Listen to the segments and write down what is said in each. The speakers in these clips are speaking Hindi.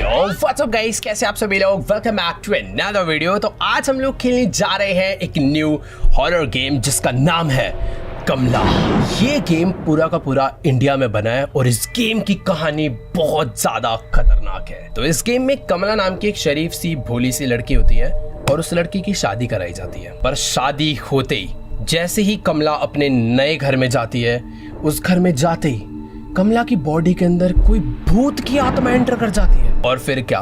यो व्हाट्स अप गाइस, कैसे आप सभी लोग। Welcome back to another video. तो आज हम लोग खेलने जा रहे हैं एक न्यू हॉरर गेम जिसका नाम है कमला। ये गेम पूरा का पूरा इंडिया में बना है और इस गेम की कहानी बहुत ज्यादा खतरनाक है। तो इस गेम में कमला नाम की एक शरीफ सी भोली सी लड़की होती है और उस लड़की की शादी कराई जाती है। पर शादी होते ही जैसे ही कमला अपने नए घर में जाती है, उस घर में जाते ही कमला की बॉडी के अंदर कोई भूत की आत्मा एंटर कर जाती है। और फिर क्या,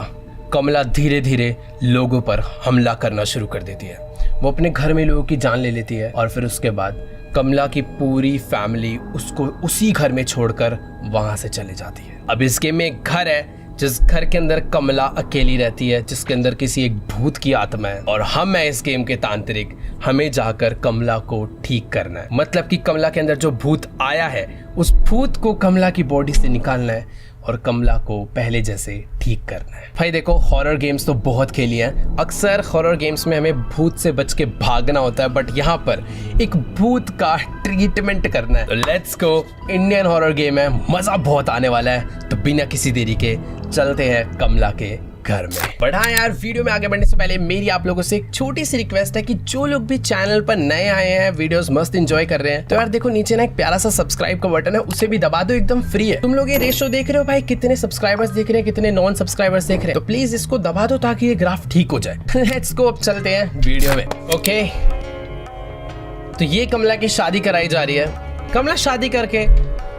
कमला धीरे धीरे लोगों पर हमला करना शुरू कर देती है। वो अपने घर में लोगों की जान ले लेती है और फिर उसके बाद कमला की पूरी फैमिली उसको उसी घर में छोड़कर वहां से चले जाती है। अब इस गेम में एक घर है जिस घर के अंदर कमला अकेली रहती है, जिसके अंदर किसी एक भूत की आत्मा है और हम है इस गेम के तांत्रिक। हमें जाकर कमला को ठीक करना है। मतलब कि कमला के अंदर जो भूत आया है उस भूत को कमला की बॉडी से निकालना है और कमला को पहले जैसे ठीक करना है। भाई देखो, हॉरर गेम्स तो बहुत खेली हैं। अक्सर हॉरर गेम्स में हमें भूत से बच के भागना होता है, बट यहाँ पर एक भूत का ट्रीटमेंट करना है। तो let's go, Indian horror game है, मजा बहुत आने वाला है। तो बिना किसी देरी के चलते हैं कमला के घर में। बट हाँ यार, वीडियो में आगे बढ़ने से पहले मेरी आप लोगों से एक छोटी सी रिक्वेस्ट है कि जो लोग भी चैनल पर नए आए हैं, वीडियोस मस्त एंजॉय कर रहे हैं, तो यार देखो नीचे ना एक प्यारा सा सब्सक्राइब का बटन है, उसे भी दबा दो, एकदम फ्री है। तुम लोग ये रेशो देख रहे हो भाई, कितने सब्सक्राइबर्स देख रहे हैं, कितने नॉन सब्सक्राइबर्स देख रहे हैं, तो प्लीज इसको दबा दो ताकि ये ग्राफ ठीक हो जाए। लेट्स गो, अब चलते हैं वीडियो में। ओके, तो ये कमला की शादी कराई जा रही है। कमला शादी करके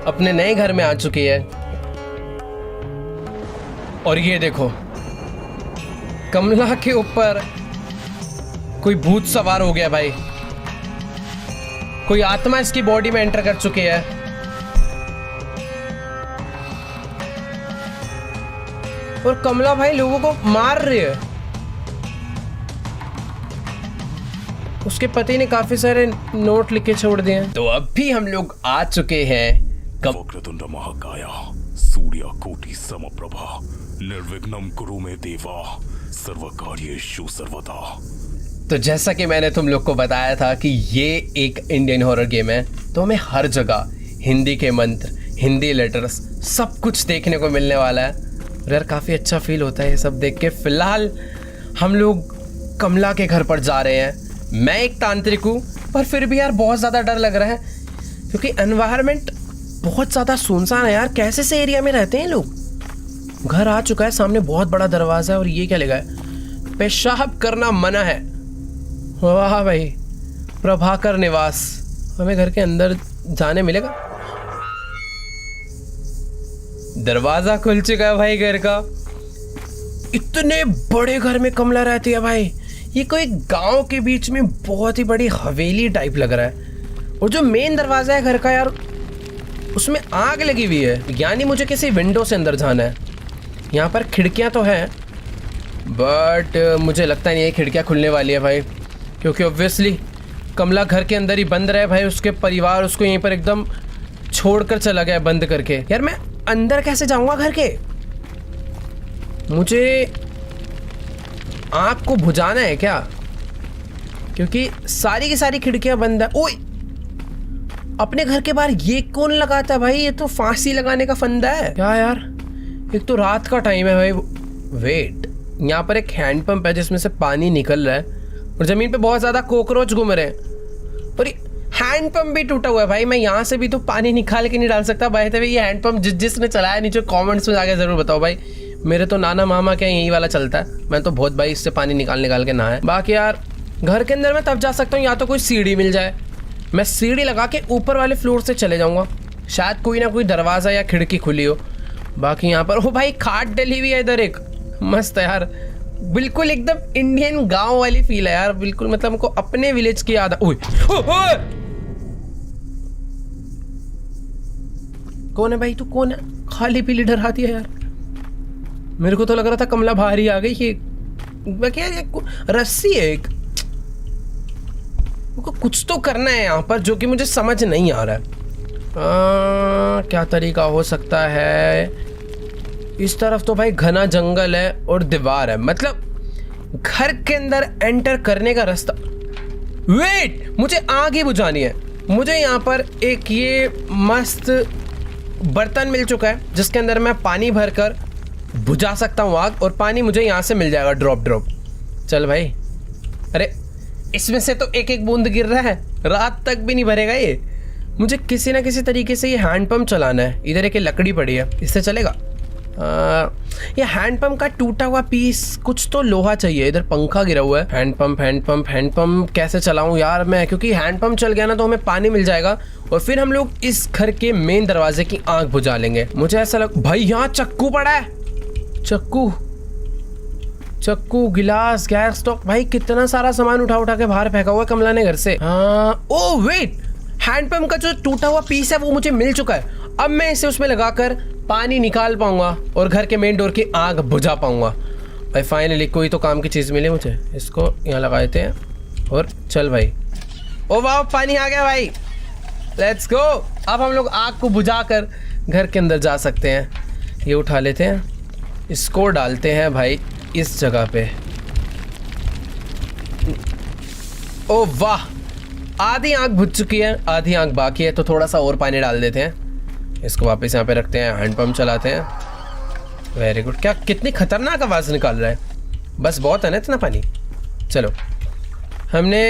अपने नए घर में आ चुकी है और ये देखो, कमला के ऊपर कोई भूत सवार हो गया भाई। कोई आत्मा इसकी बॉडी में एंटर कर चुकी है। और कमला भाई लोगों को मार रही है। उसके पति ने काफी सारे नोट लिख के छोड़ दिए हैं। तो अभी हम लोग आ चुके हैं वक्रतुंड महाकाया सूर्यकोटि समप्रभा निर्विघ्नं कुरु मे देवा सर्वकार्येषु सर्वदा। तो जैसा कि मैंने तुम लोग को बताया था कि ये एक इंडियन हॉरर गेम है, तो हमें हर जगह हिंदी के मंत्र, हिंदी लेटर्स, सब कुछ देखने को मिलने वाला है। और यार काफ़ी अच्छा फील होता है ये सब देख के। फिलहाल हम लोग कमला के घर पर जा रहे हैं। मैं एक तांत्रिक हूँ, पर फिर भी यार बहुत ज़्यादा डर लग रहा है क्योंकि एनवायरनमेंट बहुत ज़्यादा सुनसान है यार। कैसे से एरिया में रहते हैं लोग। घर आ चुका है, सामने बहुत बड़ा दरवाजा है और ये क्या लिखा है, पेशाब करना मना है। वाह भाई, प्रभाकर निवास। हमें घर के अंदर जाने मिलेगा। दरवाजा खुल चुका है भाई घर का। इतने बड़े घर में कमला रहती है भाई। ये कोई गांव के बीच में बहुत ही बड़ी हवेली टाइप लग रहा है। और जो मेन दरवाजा है घर का यार, उसमें आग लगी हुई है, यानी मुझे किसी विंडो से अंदर जाना है। यहाँ पर खिड़कियाँ तो हैं, बट मुझे लगता नहीं है खिड़कियाँ खुलने वाली है भाई, क्योंकि ऑब्वियसली कमला घर के अंदर ही बंद रहे भाई। उसके परिवार उसको यहीं पर एकदम छोड़कर चला गया बंद करके। यार मैं अंदर कैसे जाऊँगा घर के? मुझे आँख को बुझाना है क्या? क्योंकि सारी की सारी खिड़कियाँ बंद है। ओए, अपने घर के बाहर ये कौन लगाता है भाई? ये तो फांसी लगाने का फंदा है क्या यार? एक तो रात का टाइम है भाई। वेट, यहाँ पर एक हैंडपंप है जिसमें से पानी निकल रहा है और जमीन पे बहुत ज्यादा कॉकरोच घूम रहे हैं। और हैंडपंप भी टूटा हुआ है भाई। मैं यहाँ से भी तो पानी निकाल के नहीं डाल सकता भाई। तभी ये हैंडपंप जिसने चलाया, नीचे कमेंट्स में जाके जरूर बताओ भाई। मेरे तो नाना मामा क्या यही वाला चलता है। मैं तो बहुत भाई इससे पानी निकाल के नहाया। बाकी यार घर के अंदर मैं तब जा सकता हूँ या तो कोई सीढ़ी मिल जाए। मैं सीढ़ी लगा के ऊपर वाले फ्लोर से चले जाऊँगा, शायद कोई ना कोई दरवाज़ा या खिड़की खुली हो। बाकी यहाँ पर ओ भाई खाट डली हुई है इधर एक, मस्त है यार। बिल्कुल एकदम इंडियन गांव वाली फील है यार। बिल्कुल मतलब हमको अपने विलेज की याद। ओए कौन है भाई? तू कौन है? खाली पीली डराती है यार। मेरे को तो लग रहा था कमला बाहर ही आ गई। ये क्या रस्सी है एक, कुछ तो करना है यहाँ पर जो कि मुझे समझ नहीं आ रहा है। क्या तरीका हो सकता है? इस तरफ तो भाई घना जंगल है और दीवार है, मतलब घर के अंदर एंटर करने का रास्ता। वेट, मुझे आग ही बुझानी है। मुझे यहाँ पर एक ये मस्त बर्तन मिल चुका है जिसके अंदर मैं पानी भरकर बुझा सकता हूँ आग, और पानी मुझे यहाँ से मिल जाएगा ड्रॉप। चल भाई, अरे इसमें से तो एक एक बूंद गिर रहा है, रात तक भी नहीं भरेगा ये। मुझे किसी ना किसी तरीके से ये हैंडपम्प चलाना है। इधर एक लकड़ी पड़ी है, इससे चलेगा? ये हैंडपम्प का टूटा हुआ पीस, कुछ तो लोहा चाहिए। इधर पंखा गिरा हुआ है। हैंडपम्प कैसे चलाऊं यार मैं, क्योंकि हैंडपम्प चल गया ना तो हमें पानी मिल जाएगा और फिर हम लोग इस घर के मेन दरवाजे की आंख बुझा लेंगे। मुझे ऐसा लग भाई यहाँ चक्कू पड़ा है, चक्कू गिलास, गैस स्टॉक। भाई कितना सारा सामान उठा के बाहर फेंका हुआ कमला ने घर से। ओ वेट, हैंडपम्प का जो टूटा हुआ पीस है वो मुझे मिल चुका है। अब मैं इसे उसमें लगाकर पानी निकाल पाऊंगा और घर के मेन डोर की आग बुझा पाऊंगा। भाई फाइनली कोई तो काम की चीज़ मिली मुझे। इसको यहाँ लगा देते हैं और चल भाई। ओ वाह, पानी आ गया भाई, लेट्स गो। अब हम लोग आग को बुझाकर घर के अंदर जा सकते हैं। ये उठा लेते हैं, इसको डालते हैं भाई इस जगह पे। ओ वाह, आधी आग बुझ चुकी है, आधी आग बाकी है, तो थोड़ा सा और पानी डाल देते हैं। इसको वापस यहाँ पे रखते हैं, हैंडपम्प चलाते हैं। Very good. क्या कितनी खतरनाक आवाज़ निकाल रहा है, बस बहुत है ना इतना पानी। चलो, हमने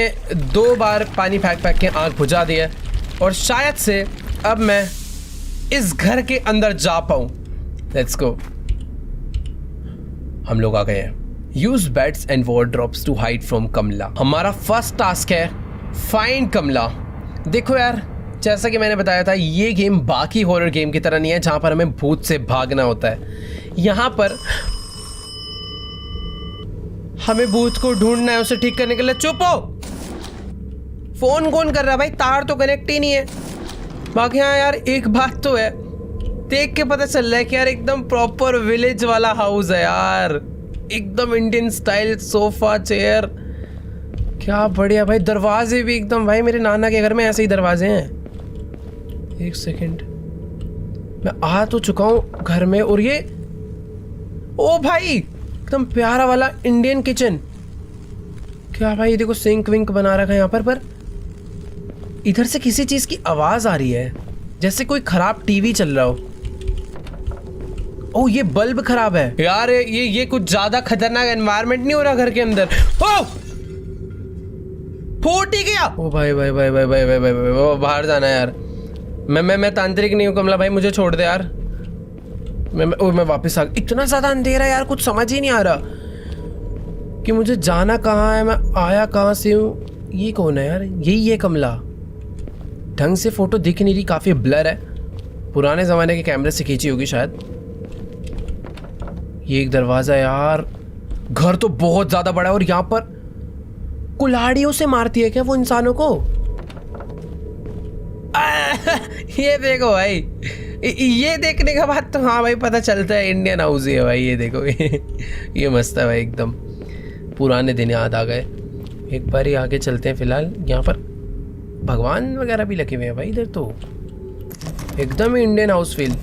2 बार पानी फेंक के आग बुझा दी है और शायद से अब मैं इस घर के अंदर जा पाऊँ। Let's go. हम लोग आ गए हैं। Use beds and wardrobes to hide from Kamala. हमारा फर्स्ट टास्क है फाइंड कमला। देखो यार, जैसा कि मैंने बताया था, ये गेम बाकी हॉरर गेम की तरह नहीं है जहां पर हमें भूत से भागना होता है। यहां पर हमें भूत को ढूंढना है, उसे ठीक करने के लिए। चुप हो, फोन कौन कर रहा है भाई, तार तो कनेक्ट ही नहीं है। बाकी हाँ यार, एक बात तो है, देख के पता चल रहा है कि यार एकदम प्रॉपर विलेज वाला हाउस है यार, एकदम इंडियन स्टाइल, सोफा चेयर, क्या बढ़िया भाई। दरवाजे भी एकदम, भाई मेरे नाना के घर में ऐसे ही दरवाजे हैं। एक सेकंड, मैं आ तो चुका हूँ घर में, और ये ओ भाई एकदम प्यारा वाला इंडियन किचन। क्या भाई, देखो सिंक विंक बना रखा है यहाँ पर इधर से किसी चीज की आवाज आ रही है, जैसे कोई खराब टीवी चल रहा हो। ओ ये बल्ब खराब है यार, ये कुछ ज्यादा खतरनाक एनवायरनमेंट नहीं हो रहा घर के अंदर। ओ फूट ही गया। ओ भाई भाई भाई भाई भाई भाई भाई, भाई बाहर जाना है यार। मैं तांत्रिक नहीं हूँ कमला भाई, मुझे छोड़ दे यार। मैं वापस आ गया। इतना ज्यादा अंधेरा यार, कुछ समझ ही नहीं आ रहा कि मुझे जाना कहाँ है, मैं आया कहाँ से हूँ। ये कौन है यार? यही है कमला। ढंग से फोटो दिख नहीं रही, काफी ब्लर है, पुराने जमाने के कैमरे से खींची होगी शायद। ये एक दरवाजा यार, घर तो बहुत ज्यादा बड़ा है, और यहाँ पर कुल्हाड़ियों से मारती है क्या वो इंसानों को? ये देखो भाई, ये देखने के बाद तो हाँ भाई पता चलता है इंडियन हाउस ही है भाई। ये देखो ये मस्त है भाई, एकदम पुराने दिन याद आ गए। एक बार ही आगे चलते हैं। फिलहाल यहाँ पर भगवान वगैरह भी लगे हुए हैं भाई। इधर तो एकदम ही इंडियन हाउस फील।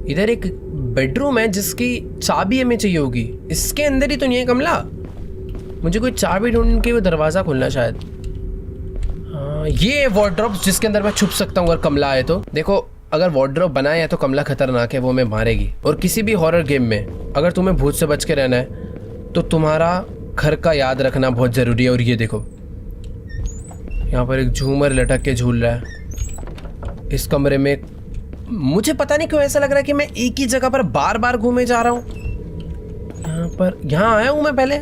इधर एक बेडरूम है जिसकी चाबी हमें चाहिए होगी। इसके अंदर ही तो नहीं है कमला? मुझे कोई चाबी ढूंढ के वो दरवाज़ा खोलना शायद। हाँ, ये वार्डरोब जिसके अंदर मैं छुप सकता हूँ अगर कमला आए तो। देखो, अगर वार्डरोब बनाया है तो कमला खतरनाक है, वो हमें मारेगी। और किसी भी हॉरर गेम में अगर तुम्हें भूत से बच के रहना है तो तुम्हारा घर का याद रखना बहुत ज़रूरी है। और ये देखो, यहाँ पर एक झूमर लटक के झूल रहा है इस कमरे में। मुझे पता नहीं क्यों ऐसा लग रहा है कि मैं एक ही जगह पर बार बार घूमे जा रहा हूँ। यहाँ आया हूँ मैं पहले।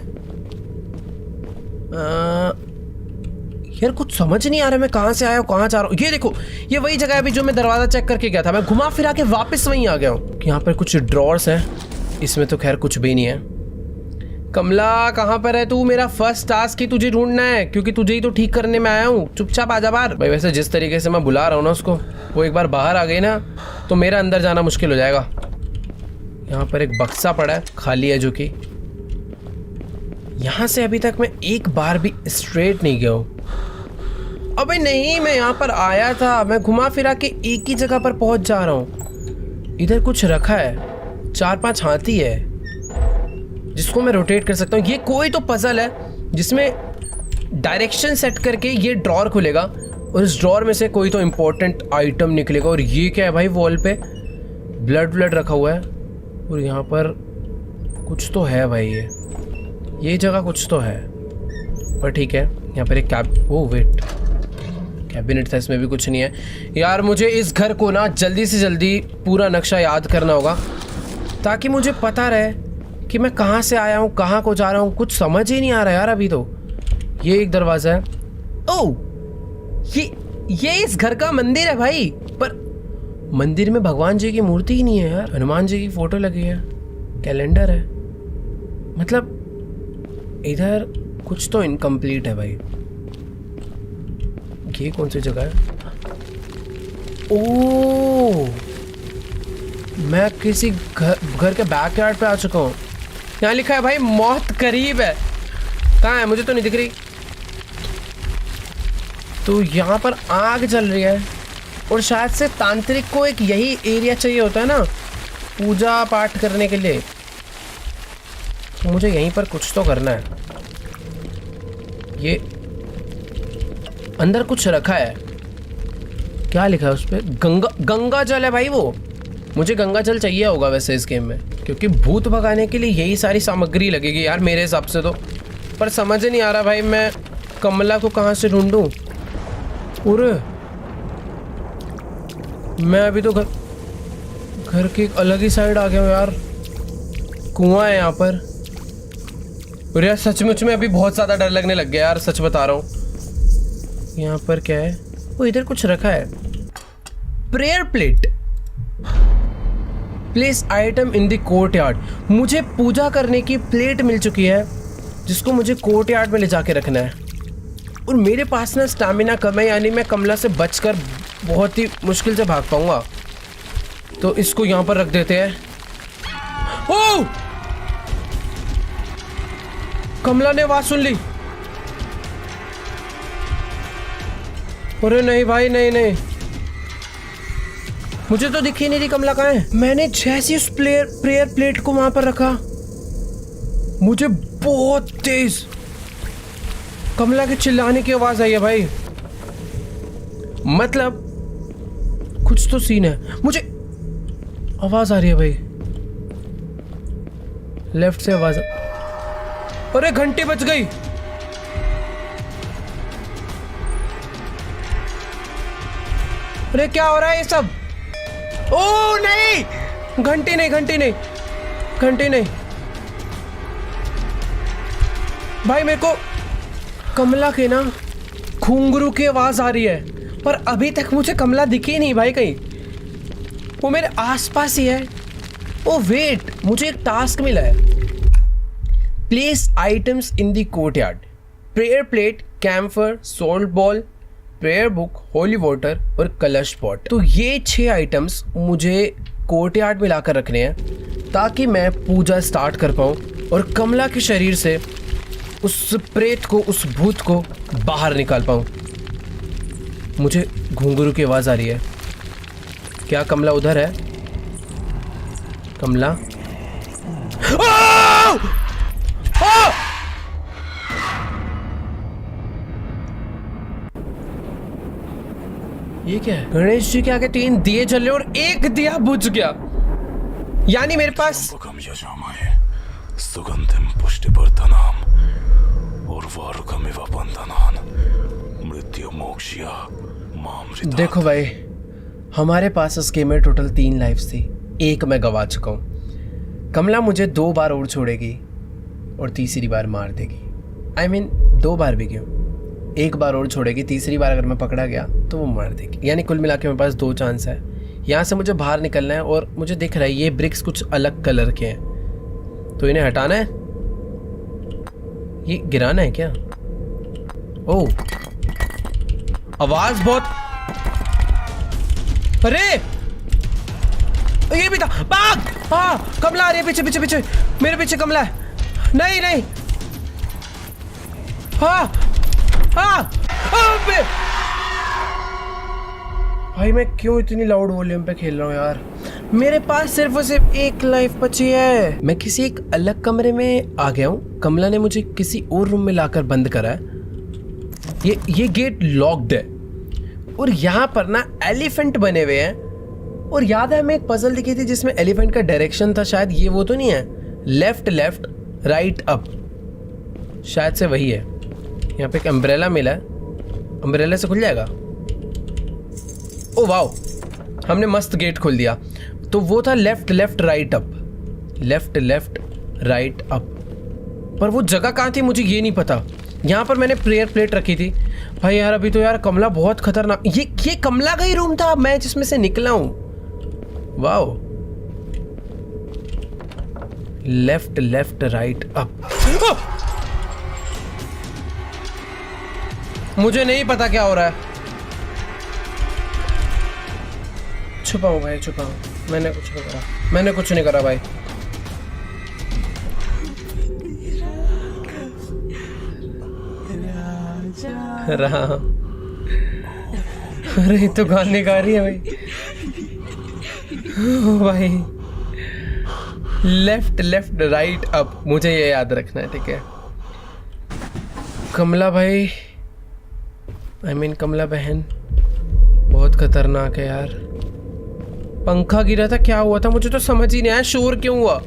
यार कुछ समझ नहीं आ रहा मैं कहाँ से आया हूँ, कहाँ जा रहा हूँ। ये देखो, ये वही जगह है अभी जो मैं दरवाज़ा चेक करके गया था। मैं घुमा फिरा के वापस वहीं आ गया हूँ। यहाँ पर कुछ ड्रॉर्स हैं, इसमें तो खैर कुछ भी नहीं है। कमला कहाँ पर है तू? मेरा फर्स्ट टास्क ही तुझे ढूंढना है, क्योंकि तुझे ही तो ठीक करने में आया हूँ। चुपचाप आजा बाहर। भाई वैसे जिस तरीके से मैं बुला रहा हूँ ना उसको, वो एक बार बाहर आ गई ना तो मेरा अंदर जाना मुश्किल हो जाएगा। यहाँ पर एक बक्सा पड़ा है, खाली है, जो कि यहाँ से अभी तक मैं एक बार भी स्ट्रेट नहीं गया हूँ। अबे नहीं, मैं यहाँ पर आया था, मैं घुमा फिरा के एक ही जगह पर पहुँच जा रहा हूँ। इधर कुछ रखा है, 4-5 हाथी है जिसको मैं रोटेट कर सकता हूँ। ये कोई तो पजल है जिसमें डायरेक्शन सेट करके ये ड्रॉर खुलेगा और इस ड्रॉर में से कोई तो इम्पोर्टेंट आइटम निकलेगा। और ये क्या है भाई? वॉल पे ब्लड रखा हुआ है और यहाँ पर कुछ तो है भाई, ये जगह कुछ तो है, पर ठीक है। यहाँ पर एक ओ वेट, कैबिनेट था, इसमें भी कुछ नहीं है यार। मुझे इस घर को ना जल्दी से जल्दी पूरा नक्शा याद करना होगा ताकि मुझे पता रहे कि मैं कहाँ से आया हूँ, कहाँ को जा रहा हूँ। कुछ समझ ही नहीं आ रहा यार अभी तो। ये एक दरवाज़ा है। ओह, ये इस घर का मंदिर है भाई, पर मंदिर में भगवान जी की मूर्ति ही नहीं है यार। हनुमान जी की फोटो लगी है, कैलेंडर है, मतलब इधर कुछ तो इनकम्प्लीट है भाई। ये कौन सी जगह है? ओह, मैं किसी घर के बैकयार्ड पे आ चुका हूँ। यहाँ लिखा है भाई मौत करीब है। कहाँ है? मुझे तो नहीं दिख रही। तो यहाँ पर आग जल रही है और शायद से तांत्रिक को एक यही एरिया चाहिए होता है ना पूजा पाठ करने के लिए। तो मुझे यहीं पर कुछ तो करना है। ये अंदर कुछ रखा है, क्या लिखा है उस पर? गंगा जल है भाई वो। मुझे गंगा जल चाहिए होगा वैसे इस गेम में, क्योंकि भूत भगाने के लिए यही सारी सामग्री लगेगी यार मेरे हिसाब से तो। पर समझ नहीं आ रहा भाई मैं कमला को कहाँ से ढूंढूं। अरे मैं अभी तो घर की एक अलग ही साइड आ गया हूँ यार। कुआं है यहाँ पर। अरे यार सचमुच में अभी बहुत ज़्यादा डर लगने लग गया यार, सच बता रहा हूँ। यहाँ पर क्या है? वो इधर कुछ रखा है, prayer plate. Place item in the courtyard. मुझे पूजा करने की प्लेट मिल चुकी है जिसको मुझे कोर्टयार्ड में ले जाके रखना है। और मेरे पास ना स्टैमिना कम है, यानी मैं कमला से बचकर बहुत ही मुश्किल से भाग पाऊंगा। तो इसको यहाँ पर रख देते हैं। ओह! कमला ने आवाज सुन ली। अरे नहीं भाई, नहीं, मुझे तो दिख ही नहीं रही कमला कहाँ है। मैंने जैसे उस प्रेयर प्लेट को वहां पर रखा, मुझे बहुत तेज कमला के चिल्लाने की आवाज आई है भाई। मतलब कुछ तो सीन है। मुझे आवाज आ रही है भाई, लेफ्ट से आवाज। अरे घंटी बज गई। अरे क्या हो रहा है ये सब? ओ नहीं, घंटी नहीं भाई। मेरे को कमला के ना घुंघरू की आवाज आ रही है, पर अभी तक मुझे कमला दिखी नहीं भाई कहीं। वो मेरे आसपास ही है। ओ वेट, मुझे एक टास्क मिला है। Place items in the courtyard. Prayer plate, camphor, salt ball, prayer book, holy water और कलश पॉट। तो ये 6 आइटम्स मुझे कोर्टयार्ड में लाकर रखने हैं ताकि मैं पूजा स्टार्ट कर पाऊँ और कमला के शरीर से उस प्रेत को, उस भूत को बाहर निकाल पाऊँ। मुझे घुंघरू की आवाज़ आ रही है। क्या कमला उधर है? कमला? ये क्या है? गणेश जी के आगे 3 दिए जल रहे और एक दिया बुझ गया। यानी मेरे पास सुगंधिम पुष्टिवर्धनम उर्वारुकमिव बंधनान मृत्यु मोक्षया मामृता। देखो भाई, हमारे पास इस गेम में टोटल 3 लाइफ्स थी, एक मैं गवा चुका हूँ। कमला मुझे 2 बार और छोड़ेगी और तीसरी बार मार देगी। I mean 2 बार भी क्यों, 1 बार और छोड़ेगी, तीसरी बार अगर मैं पकड़ा गया तो वो मार देगी। यानी कुल मिला के मेरे पास 2 चांस है। यहाँ से मुझे बाहर निकलना है और मुझे दिख रहा है ये ब्रिक्स कुछ अलग कलर के हैं, तो इन्हें हटाना है। ये गिराना है क्या? ओह, आवाज बहुत। अरे ये भी था। भाग! हाँ, कमला आ रही है पीछे। मेरे पीछे कमला है। नहीं। हाँ। भाई मैं क्यों इतनी लाउड वॉल्यूम पे खेल रहा हूँ यार? मेरे पास सिर्फ और सिर्फ 1 लाइफ बची है। मैं किसी एक अलग कमरे में आ गया हूँ। कमला ने मुझे किसी और रूम में लाकर बंद करा है। ये गेट लॉक्ड है और यहाँ पर ना एलिफेंट बने हुए हैं। और याद है हमें एक पजल दिखी थी जिसमें एलिफेंट का डायरेक्शन था, शायद ये वो तो नहीं है? लेफ्ट लेफ्ट राइट अप, शायद से वही है। यहाँ पे एक अम्ब्रेला मिला है, अम्ब्रेला से खुल जाएगा। ओ वाओ, हमने मस्त गेट खोल दिया। तो वो था left left right up, left left right up. पर वो जगह कहाँ थी मुझे ये नहीं पता। यहाँ पर मैंने प्रेयर प्लेट रखी थी। भाई यार अभी तो यार कमला बहुत खतरनाक, ये कमला का ही रूम था मैं जिसमें से निकला हूँ। Wow, left left right up. मुझे नहीं पता क्या हो रहा है। छुपाओ भाई छुपाओ, मैंने कुछ नहीं करा भाई। राम, अरे तो गाने गा रही है भाई। ओ भाई, लेफ्ट लेफ्ट राइट अप, मुझे ये याद रखना है, ठीक है। कमला भाई, कमला बहन बहुत खतरनाक है यार। पंखा गिरा था, क्या हुआ था मुझे तो समझ ही नहीं आया। शोर क्यों हुआ?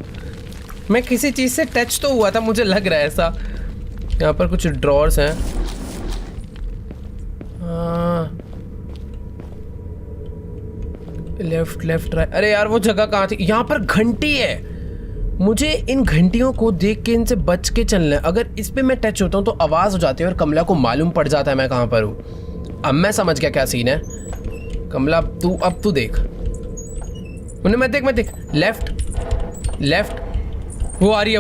मैं किसी चीज से टच तो हुआ था, मुझे लग रहा है ऐसा। यहाँ पर कुछ ड्रॉर्स हैं। लेफ्ट लेफ्ट राइट, अरे यार वो जगह कहाँ थी? यहाँ पर घंटी है। मुझे इन घंटियों को देख के इनसे बच के चलना है। अगर इस पे मैं टच होता हूँ तो आवाज हो जाती है और कमला को मालूम पड़ जाता है मैं कहाँ पर हूँ। अब मैं समझ गया क्या सीन है। कमला अब तू देख, उन्हें मैं देख लेफ्ट लेफ्ट, वो आ रही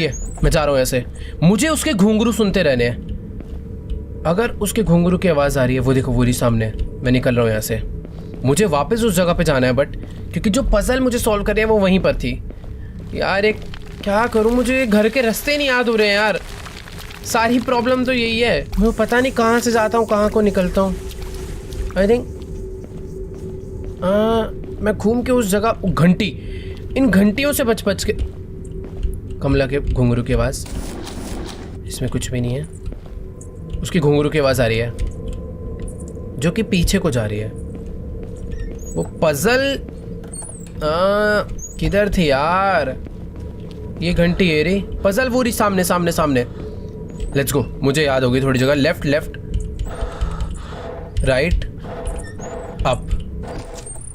है। मैं जा रहा हूँ ऐसे। मुझे उसके घुंघरू सुनते रहने हैं। अगर उसके घुंघरू की आवाज़ आ रही है, वो देखो वो रही सामने। मैं निकल रहा हूँ यहाँ से। मुझे वापस उस जगह पे जाना है, बट क्योंकि जो पजल मुझे सॉल्व करनी है वो वहीं पर थी। यार एक क्या करूँ, मुझे घर के रास्ते नहीं याद हो रहे हैं यार। सारी प्रॉब्लम तो यही है, मैं पता नहीं कहाँ से जाता हूँ कहाँ को निकलता हूँ। आई थिंक मैं घूम के उस जगह, घंटी, इन घंटियों से बच के। कमला के घुंघरू की आवाज़, इसमें कुछ भी नहीं है। उसकी घुंघरू की आवाज़ आ रही है जो कि पीछे को जा रही है। वो पजल किधर थी यार? ये घंटी है रे, पजल वो रही सामने। लेट्स गो, मुझे याद होगी थोड़ी जगह। लेफ्ट लेफ्ट राइट अप,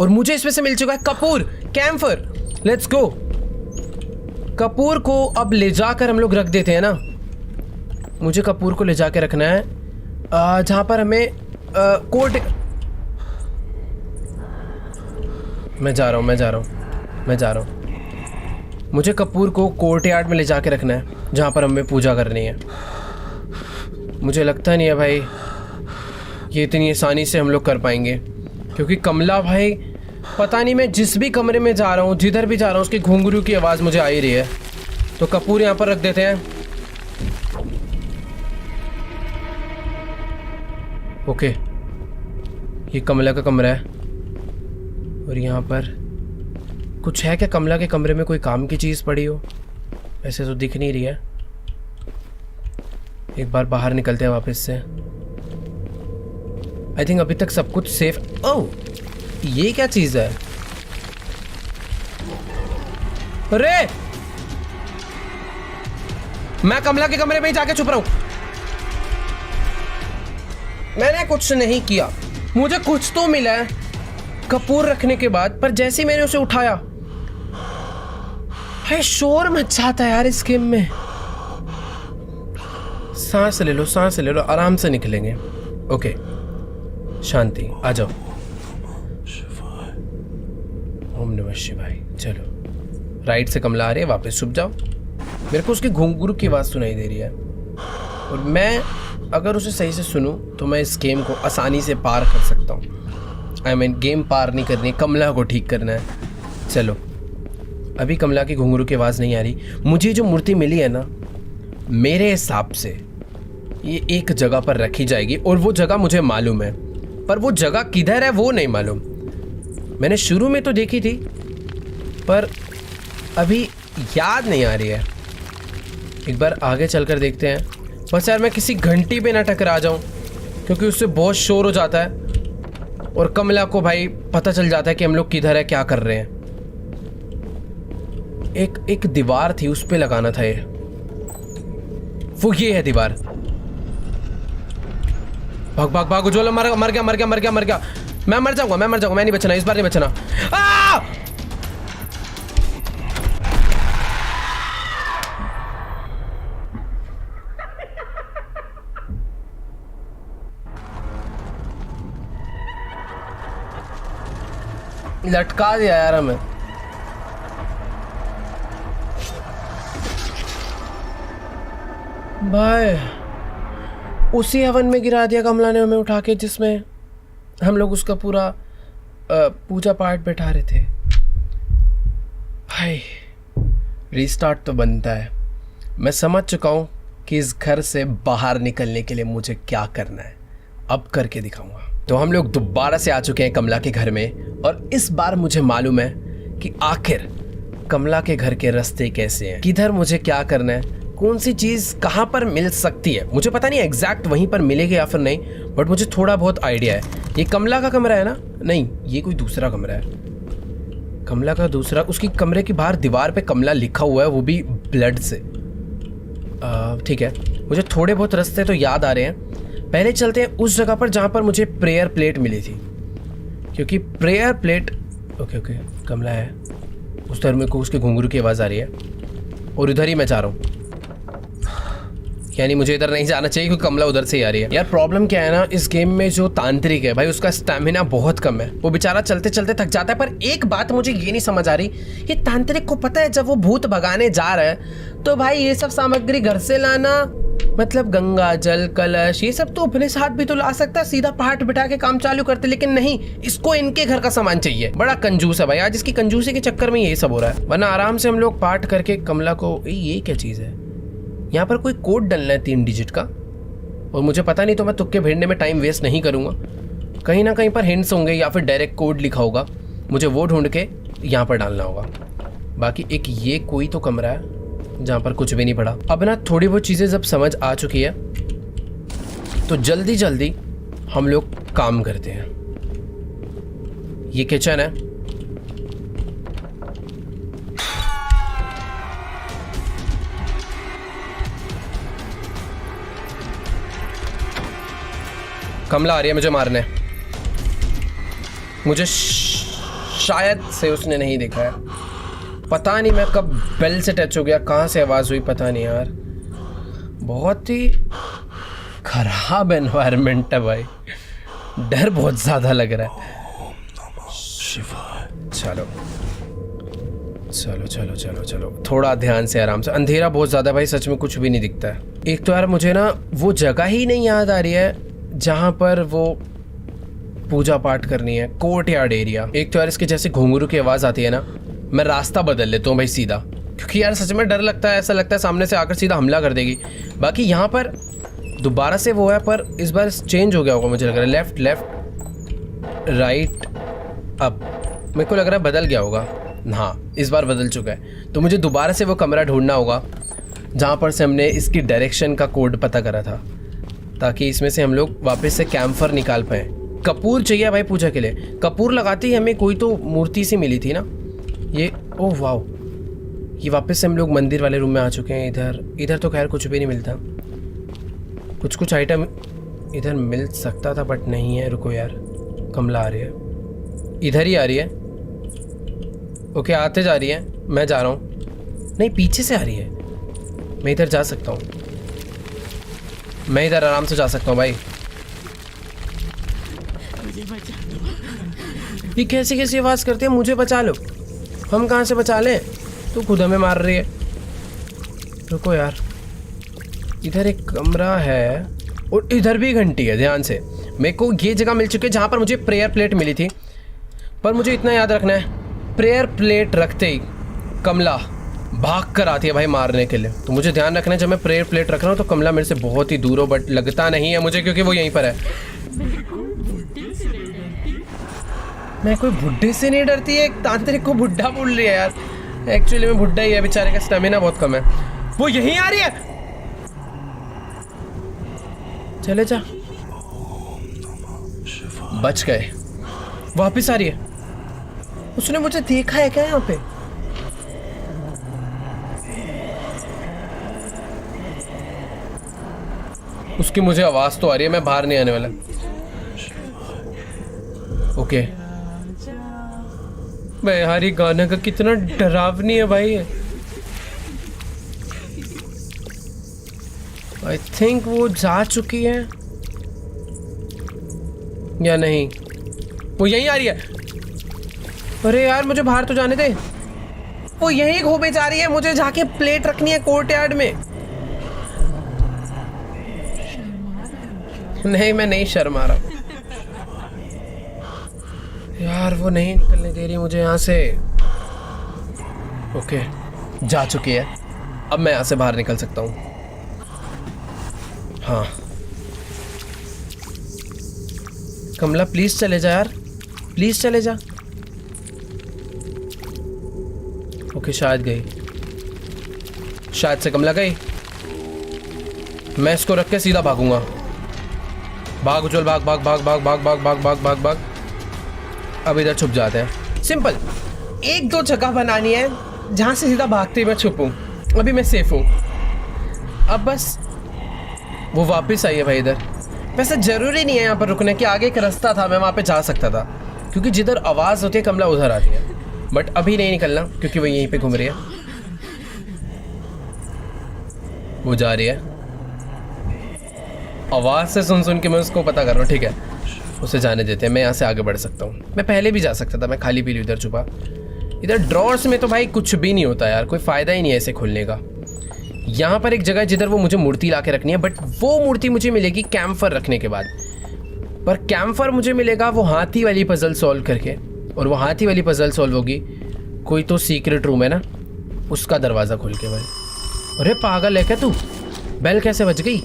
और मुझे इसमें से मिल चुका है कपूर, कैम्फर। Let's go. कपूर को अब ले जाकर हम लोग रख देते हैं ना। मुझे कपूर को ले जाकर रखना है जहां पर हमें कोर्ट। मैं जा रहा हूँ। मुझे कपूर को कोर्ट यार्ड में ले जाके रखना है जहाँ पर हमें पूजा करनी है। मुझे लगता नहीं है भाई ये इतनी आसानी से हम लोग कर पाएंगे, क्योंकि कमला भाई पता नहीं, मैं जिस भी कमरे में जा रहा हूँ, जिधर भी जा रहा हूँ, उसकी घुंघरू की आवाज़ मुझे आ ही रही है। तो कपूर यहाँ पर रख देते हैं। ओके, ये कमला का कमरा है। और यहाँ पर कुछ है क्या? कमला के कमरे में कोई काम की चीज़ पड़ी हो? ऐसे तो दिख नहीं रही है। एक बार बाहर निकलते हैं वापस से। आई थिंक अभी तक सब कुछ सेफ। ओह, ये क्या चीज़ है? अरे मैं कमला के कमरे में ही जाके छुप रहा हूं। मैंने कुछ नहीं किया, मुझे कुछ तो मिला है कपूर रखने के बाद, पर जैसे ही मैंने उसे उठाया, है शोर मच जाता है यार इस गेम में। सांस ले लो, आराम से निकलेंगे। ओके, शांति, आ जाओ। ओम नमः शिवाय। चलो, राइट से कमला आ रही है, वापस छुप जाओ। मेरे को उसकी घुंघरू की आवाज़ सुनाई दे रही है, और मैं अगर उसे सही से सुनूं तो मैं इस गेम को आसानी से पार कर सकता हूँ। गेम पार नहीं करनी, कमला को ठीक करना है। चलो, अभी कमला की घुंघरू की आवाज़ नहीं आ रही। मुझे जो मूर्ति मिली है ना, मेरे हिसाब से ये एक जगह पर रखी जाएगी, और वो जगह मुझे मालूम है, पर वो जगह किधर है वो नहीं मालूम। मैंने शुरू में तो देखी थी, पर अभी याद नहीं आ रही है। एक बार आगे चलकर देखते हैं। बस यार मैं किसी घंटी पे ना टकरा जाऊं, क्योंकि उससे बहुत शोर हो जाता है, और कमला को भाई पता चल जाता है कि हम लोग किधर है, क्या कर रहे हैं। एक दीवार थी, उस पे लगाना था ये। वो ये है दीवार। भाग भाग भाग, उज्ज्वल मर गया मर गया मर गया मर गया। मैं मर जाऊंगा, मैं नहीं बचना, इस बार नहीं बचना। लटका दिया यार हमें। भाई उसी हवन में गिरा दिया कमला ने हमें उठा के, जिसमें हम लोग उसका पूरा पूजा पाठ बैठा रहे थे। भाई रीस्टार्ट तो बनता है। मैं समझ चुका हूँ कि इस घर से बाहर निकलने के लिए मुझे क्या करना है, अब करके दिखाऊंगा। तो हम लोग दोबारा से आ चुके हैं कमला के घर में, और इस बार मुझे मालूम है कि आखिर कमला के घर के रास्ते कैसे हैं, किधर मुझे क्या करना है, कौन सी चीज़ कहाँ पर मिल सकती है। मुझे पता नहीं एग्जैक्ट वहीं पर मिलेगी या फिर नहीं, बट मुझे थोड़ा बहुत आइडिया है। ये कमला का कमरा है ना? नहीं, ये कोई दूसरा कमरा है। कमला का दूसरा, उसकी कमरे की बाहर दीवार पे कमला लिखा हुआ है, वो भी ब्लड से। ठीक है, मुझे थोड़े बहुत रास्ते तो याद आ रहे हैं। पहले चलते हैं उस जगह पर जहाँ पर मुझे प्रेयर प्लेट मिली थी, क्योंकि प्रेयर प्लेट ओके कमला है उस तरह। मेरे को उसके घुंघरू की आवाज़ आ रही है और इधर ही मैं जा रहा हूँ, यानी मुझे इधर नहीं जाना चाहिए क्योंकि कमला उधर से ही आ रही है। यार प्रॉब्लम क्या है ना, इस गेम में जो तांत्रिक है भाई, उसका स्टैमिना बहुत कम है। वो बेचारा चलते चलते थक जाता है। पर एक बात मुझे ये नहीं समझ आ रही, ये तांत्रिक को पता है जब वो भूत भगाने जा रहा है तो भाई ये सब सामग्री घर से लाना, मतलब गंगा जल कलश ये सब तो अपने साथ भी तो ला सकता है, सीधा पाठ बिठा के काम चालू करते। लेकिन नहीं, इसको इनके घर का सामान चाहिए। बड़ा कंजूस है भाई, आज इसकी कंजूसी के चक्कर में ये सब हो रहा है। वरना आराम से हम लोग पाठ करके कमला को। ये क्या चीज़ है? यहाँ पर कोई कोड डलना है 3 डिजिट का, और मुझे पता नहीं, तो मैं तुक्के भिड़ने में टाइम वेस्ट नहीं करूँगा। कहीं ना कहीं पर हिंट्स होंगे या फिर डायरेक्ट कोड लिखा होगा, मुझे वो ढूंढ के यहाँ पर डालना होगा। बाकी एक ये कोई तो कमरा है जहाँ पर कुछ भी नहीं पड़ा। अब ना थोड़ी बहुत चीज़ें जब समझ आ चुकी है तो जल्दी जल्दी हम लोग काम करते हैं। ये किचन है, कमला आ रही है मुझे मारने। मुझे शायद से उसने नहीं देखा है, पता नहीं मैं कब बेल से टच हो गया, कहाँ से आवाज़ हुई पता नहीं यार। बहुत ही खराब एनवायरनमेंट है भाई, डर बहुत ज़्यादा लग रहा है। चलो चलो चलो चलो चलो, थोड़ा ध्यान से आराम से। अंधेरा बहुत ज़्यादा भाई, सच में कुछ भी नहीं दिखता है। एक तो यार मुझे ना वो जगह ही नहीं याद आ रही है जहाँ पर वो पूजा पाठ करनी है, कोर्ट यार्ड एरिया। एक तो यार इसके जैसे घुंघरू की आवाज़ आती है ना, मैं रास्ता बदल लेता हूँ भाई सीधा, क्योंकि यार सच में डर लगता है, ऐसा लगता है सामने से आकर सीधा हमला कर देगी। बाकी यहाँ पर दोबारा से वो है, पर इस बार चेंज हो गया होगा मुझे लग रहा है। लेफ्ट लेफ्ट राइट अब, मेरे को लग रहा है बदल गया होगा। हाँ इस बार बदल चुका है, तो मुझे दोबारा से वो कमरा ढूंढना होगा जहाँ पर से हमने इसकी डायरेक्शन का कोड पता करा था, ताकि इसमें से हम लोग वापस से कैम्फर निकाल पाएँ। कपूर चाहिए भाई पूजा के लिए, कपूर लगाते ही हमें कोई तो मूर्ति सी मिली थी ना ये। ओह वाओ, ये वापस से हम लोग मंदिर वाले रूम में आ चुके हैं। इधर तो खैर कुछ भी नहीं मिलता, कुछ आइटम इधर मिल सकता था बट नहीं है। रुको यार, कमला आ रही है, इधर ही आ रही है। ओके आते जा रही है, मैं जा रहा हूँ। नहीं पीछे से आ रही है, मैं इधर जा सकता हूँ, मैं इधर आराम से जा सकता हूँ भाई। ये कैसी कैसी आवाज़ करती है, मुझे बचा लो। हम कहाँ से बचा लें, तू खुद हमें मार रही है। रुको यार, इधर एक कमरा है और इधर भी घंटी है। ध्यान से, मेरे को ये जगह मिल चुकी है जहाँ पर मुझे प्रेयर प्लेट मिली थी। पर मुझे इतना याद रखना है, प्रेयर प्लेट रखते ही कमला भाग कर आती है भाई मारने के लिए। तो मुझे ध्यान रखना है, जब मैं प्रेयर प्लेट रख रहा हूँ तो कमला मेरे से बहुत ही दूर हो, बट लगता नहीं है मुझे क्योंकि वो यहीं पर है। मैं कोई बुड्ढे से नहीं डरती है, एक तांत्रिक को बुड्ढा बोल रही है यार। एक्चुअली में बुड्ढा ही है, बेचारे का स्टेमिना बहुत कम है। वो यहीं आ रही है, चले जा, बच गए। वापिस आ रही है, उसने मुझे देखा है क्या यहाँ पे? उसकी मुझे आवाज तो आ रही है, मैं बाहर नहीं आने वाला। ओके भाई यार, ये गाना का कितना डरावनी है भाई। आई थिंक वो जा चुकी है या नहीं, वो यहीं आ रही है। अरे यार मुझे बाहर तो जाने दे, वो यहीं घूमे जा रही है, मुझे जाके प्लेट रखनी है कोर्टयार्ड में। नहीं मैं नहीं शर्मा रहा यार, वो नहीं निकलने दे रही मुझे यहाँ से। ओके जा चुकी है, अब मैं यहाँ से बाहर निकल सकता हूँ। हाँ कमला प्लीज चले जा यार, प्लीज चले जा। ओके शायद गई, शायद से कमला गई। मैं इसको रख के सीधा भागूंगा। भाग उछल, भाग भाग भाग भाग भाग भाग भाग भाग भाग भाग। अब इधर छुप जाते हैं, सिंपल। एक दो जगह बनानी है जहां से सीधा भागते ही मैं छुपूं। अभी मैं सेफ हूं। अब बस वो वापस आई है भाई इधर। वैसे जरूरी नहीं है यहाँ पर रुकने की, आगे एक रास्ता था, मैं वहाँ पे जा सकता था, क्योंकि जिधर आवाज़ होती है कमला उधर आती है। बट अभी नहीं निकलना क्योंकि वो यहीं पे घूम रही है। वो जा रही है, आवाज़ से सुन सुन के मैं उसको पता कर रहा हूँ। ठीक है उसे जाने देते हैं, मैं यहाँ से आगे बढ़ सकता हूँ। मैं पहले भी जा सकता था, मैं खाली पीली उधर छुपा। इधर ड्रॉर्स में तो भाई कुछ भी नहीं होता यार, कोई फ़ायदा ही नहीं है इसे खोलने का। यहाँ पर एक जगह है जिधर वो मुझे मूर्ति ला के रखनी है, बट वो मूर्ति मुझे मिलेगी कैम्फर रखने के बाद। पर कैम्फर मुझे मिलेगा वो हाथी वाली पजल सॉल्व करके, और वो हाथी वाली पजल सॉल्व होगी कोई तो सीक्रेट रूम है ना, उसका दरवाज़ा खोल के भाई। अरे पागल है क्या तू, बेल कैसे बज गई?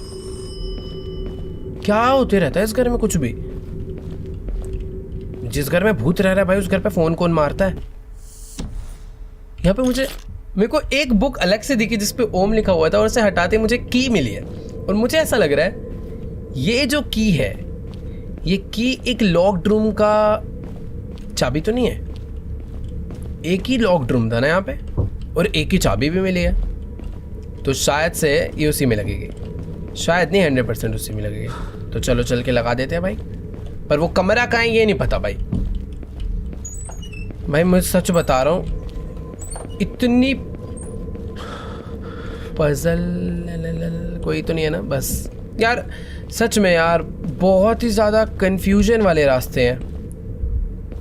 क्या होते रहता है इस घर में कुछ भी। जिस घर में भूत रह रहा है भाई उस घर पे फ़ोन कौन मारता है? यहाँ पे मेरे को एक बुक अलग से दिखी जिसपे ओम लिखा हुआ था, और उसे हटाते मुझे की मिली है। और मुझे ऐसा लग रहा है ये जो की है, ये की एक लॉक्ड रूम का चाबी तो नहीं है। एक ही लॉक्ड रूम था ना यहाँ पे, और एक ही चाबी भी मिली है, तो शायद से ये उसी में लगेगी। शायद नहीं, 100% उसी में लगेगी। तो चलो चल के लगा देते हैं भाई। पर वो कमरा कहाँ है ये नहीं पता भाई। मैं सच बता रहा हूँ, इतनी पजल कोई तो नहीं है ना बस। यार सच में यार बहुत ही ज़्यादा कंफ्यूजन वाले रास्ते हैं,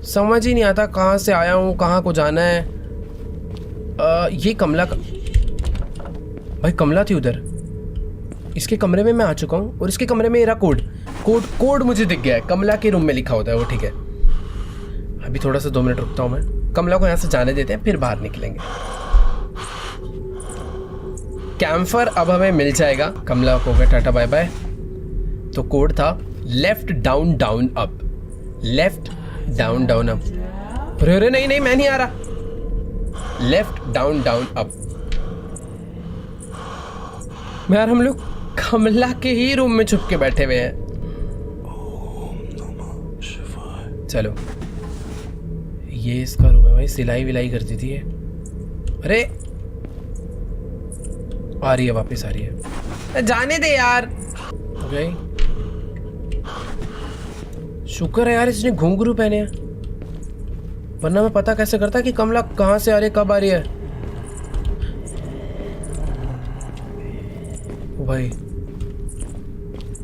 समझ ही नहीं आता कहाँ से आया हूँ, कहाँ को जाना है। ये कमला का भाई, कमला थी उधर। इसके कमरे में मैं आ चुका हूँ, और इसके कमरे में मेरा कोड मुझे दिख गया है। कमला के रूम में लिखा होता है वो, ठीक है। अभी थोड़ा सा 2 मिनट रुकता हूँ मैं। कमला को यहाँ से जाने देते हैं, फिर बाहर निकलेंगे। कैम्फर अब हमें मिल जाएगा। कमला को गया टाटा बाय बाय। तो कोड था left down down up, left down down up. अरे नहीं मैं नहीं आ रहा। Left down down up. यार हम लोग कमला के ही रूम में छुप के बैठे हुए हैं। चलो ये इसका रूम है भाई, सिलाई विलाई करती थी ये। अरे आ रही है, वापस आ रही है। जाने दे यार। ओके शुक्र है यार इसने घुंघरू पहने हैं, वरना मैं पता कैसे करता कि कमला कहाँ से आ रही है, कब आ रही है। ओ भाई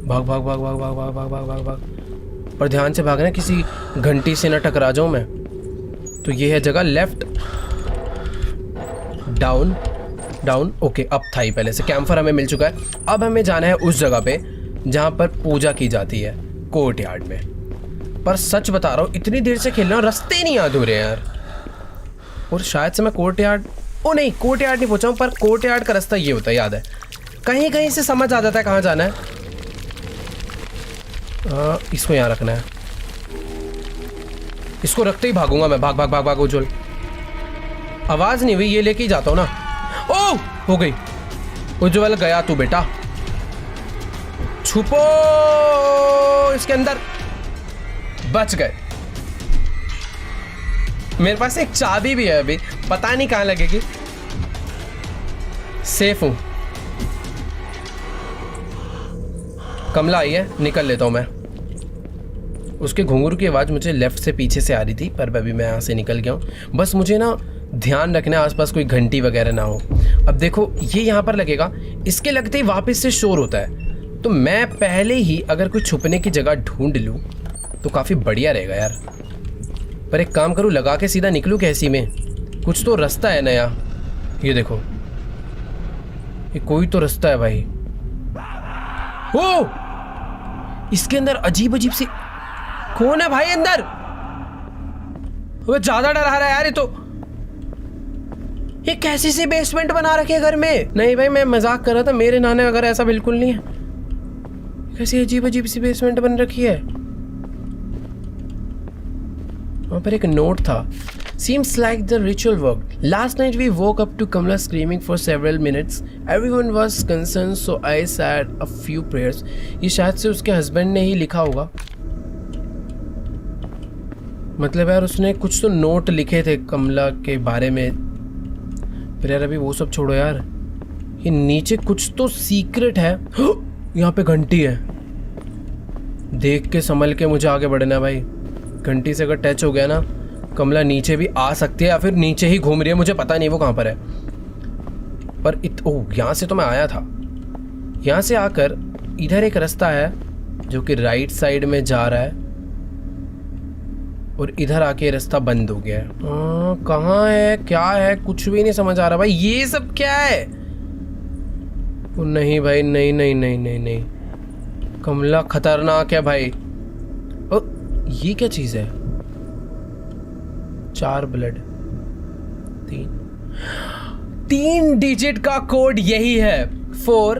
भाग भाग भाग भाग भाग भाग भाग भाग भाग भाग। पर ध्यान से भागना, किसी घंटी से न टकरा जाऊं मैं। तो ये है जगह, लेफ्ट डाउन डाउन। ओके अब था ही पहले से। कैम्फर हमें मिल चुका है। अब हमें जाना है उस जगह पे जहाँ पर पूजा की जाती है, कोर्टयार्ड में। पर सच बता रहा हूँ इतनी देर से खेल रहा हूँ, रास्ते नहीं याद हो रहे यार। और शायद से मैं कोर्टयार्ड, ओ नहीं कोर्टयार्ड नहीं पहुँचा हूँ, पर कोर्टयार्ड का रास्ता ये होता है, याद है। कहीं कहीं से समझ आ जाता है कहाँ जाना है। इसको यहाँ रखना है, इसको रखते ही भागूंगा मैं। भाग भाग भाग भाग उज्जवल। आवाज नहीं हुई, ये लेके ही जाता हूँ ना। ओ हो गई। उज्जवल गया तू बेटा, छुपो इसके अंदर। बच गए। मेरे पास एक चाबी भी है, अभी पता नहीं कहाँ लगेगी। सेफ हूं। कमला आई है, निकल लेता हूँ मैं। उसके घुंघरू की आवाज़ मुझे लेफ्ट से पीछे से आ रही थी, पर अभी मैं यहाँ से निकल गया हूँ। बस मुझे ना ध्यान रखना आसपास कोई घंटी वगैरह ना हो। अब देखो ये यहाँ पर लगेगा, इसके लगते ही वापस से शोर होता है, तो मैं पहले ही अगर कोई छुपने की जगह ढूंढ लूँ तो काफ़ी बढ़िया रहेगा यार। पर एक काम करूँ, लगा के सीधा निकलूँ कैसी में? कुछ तो रास्ता है नया। ये देखो, ये कोई तो रास्ता है भाई। ओ, इसके अंदर अजीब अजीब सी, कौन है भाई अंदर? वो ज्यादा डरा रहा है यार ये तो। ये कैसी सी बेसमेंट बना रखी है घर में? नहीं भाई मैं मजाक कर रहा था, मेरे नाने वगैरह ऐसा बिल्कुल नहीं है। कैसी अजीब अजीब सी बेसमेंट बन रखी है। वहां पर एक नोट था। Seems like the ritual worked. Last night we woke up to Kamla screaming for several minutes. Everyone was concerned, so I said a few prayers. ये शायद से उसके हस्बैंड ने ही लिखा होगा। मतलब यार उसने कुछ तो नोट लिखे थे कमला के बारे में। फिर यार अभी वो सब छोड़ो यार, ये नीचे कुछ तो सीक्रेट है। यहाँ पे घंटी है। देख के संभल के मुझे आगे बढ़ना भाई। घंटी से अगर टच हो गया ना, कमला नीचे भी आ सकती है या फिर नीचे ही घूम रही है, मुझे पता नहीं वो कहाँ पर है। पर ओह, यहाँ से तो मैं आया था। यहाँ से आकर इधर एक रास्ता है जो कि राइट साइड में जा रहा है, और इधर आके रास्ता बंद हो गया है। कहाँ है, क्या है, कुछ भी नहीं समझ आ रहा भाई। ये सब क्या है? नहीं भाई, नहीं नहीं नहीं नहीं नहीं, कमला खतरनाक है भाई। ओ, ये क्या चीज है? 4 ब्लड, 3 डिजिट का कोड यही है। 4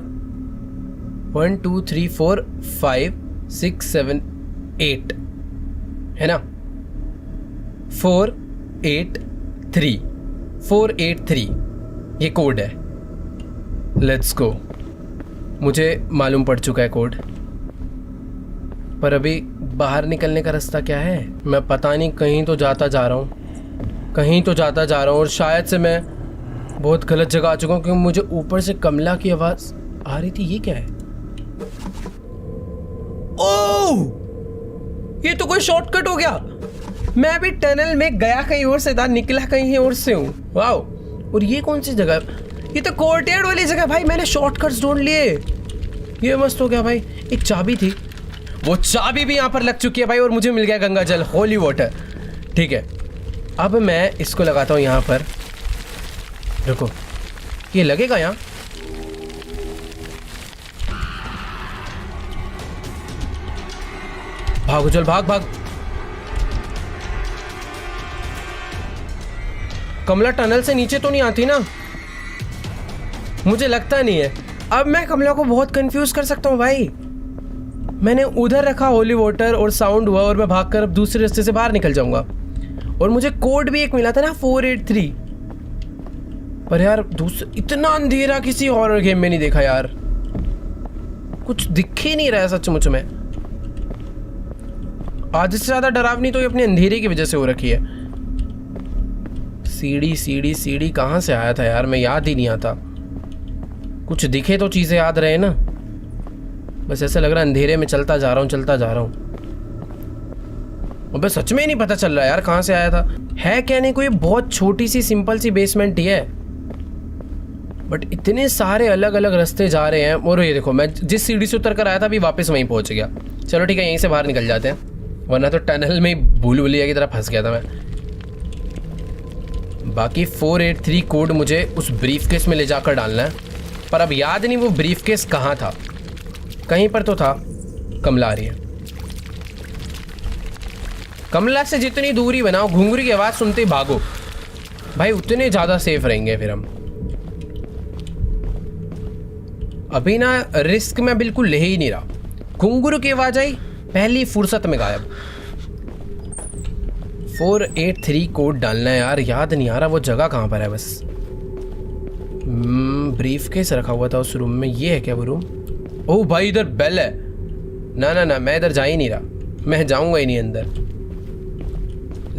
1 2 3 4 5 6 7 8 है ना? 483 ये कोड है। Let's go. मुझे मालूम पड़ चुका है कोड, पर अभी बाहर निकलने का रास्ता क्या है? मैं पता नहीं, कहीं तो जाता जा रहा हूँ, और शायद से मैं बहुत गलत जगह आ चुका हूँ, क्योंकि मुझे ऊपर से कमला की आवाज़ आ रही थी। ये क्या है? ओह, ये तो कोई शॉर्टकट हो गया। मैं भी टनल में गया कहीं और से था, निकला कहीं और से हूँ। वाओ। और ये कौन सी जगह? ये तो कोर्टयार्ड वाली जगह भाई। मैंने शॉर्टकट्स ढूंढ लिए। ये मस्त हो गया भाई। एक चाबी थी, वो चाबी भी यहाँ पर लग चुकी है भाई, और मुझे मिल गया गंगा जल, होली वाटर। ठीक है, अब मैं इसको लगाता हूँ यहाँ पर। रुको, ये लगेगा यहाँ? भागो चल, भाग भाग। कमला टनल से नीचे तो नहीं आती ना? मुझे लगता नहीं है। अब मैं कमला को बहुत कंफ्यूज कर सकता हूँ भाई। मैंने उधर रखा होली वाटर और साउंड हुआ, और मैं भागकर अब दूसरे रास्ते से बाहर निकल जाऊंगा। और मुझे कोड भी एक मिला था ना, 483। पर यार इतना अंधेरा किसी हॉरर गेम में नहीं देखा यार। कुछ दिख ही नहीं रहा है सचमुच में। आधे से ज्यादा डरावनी तो ये अपने अंधेरे की वजह से हो रखी है। सीढ़ी सीढ़ी सीढ़ी कहाँ से आया था यार? मैं याद ही नहीं आता। कुछ दिखे तो चीजें याद रहे ना। बस ऐसा लग रहा है अंधेरे में चलता जा रहा हूँ। अबे सच में ही नहीं पता चल रहा यार कहाँ से आया था। है क्या नहीं, कोई बहुत छोटी सी सिंपल सी बेसमेंट ही है, बट इतने सारे अलग अलग रास्ते जा रहे हैं। और ये देखो, मैं जिस सीढ़ी से उतर कर आया था अभी वापस वहीं पहुंच गया। चलो ठीक है, यहीं से बाहर निकल जाते हैं, वरना तो टनल में भूल भुलैया की तरह फंस गया था मैं। बाकी 483 कोड मुझे उस ब्रीफकेस में ले जाकर डालना है, पर अब याद नहीं वो ब्रीफकेस कहाँ था। कहीं पर तो था। कमला आ रही है। कमला से जितनी दूरी बनाओ, घुंघरू की आवाज़ सुनते ही भागो भाई, उतने ज़्यादा सेफ रहेंगे फिर हम। अभी ना रिस्क मैं बिल्कुल ले ही नहीं रहा। घुंघरू की आवाज़ आई, पहली फुर्सत में गायब। 483 कोड डालना है यार, याद नहीं आ रहा वो जगह कहाँ पर है। बस ब्रीफकेस रखा हुआ था उस रूम में। ये है क्या वो रूम? ओह भाई, इधर बेल है। ना ना ना, मैं इधर जा ही नहीं रहा, मैं जाऊंगा ही नहीं अंदर।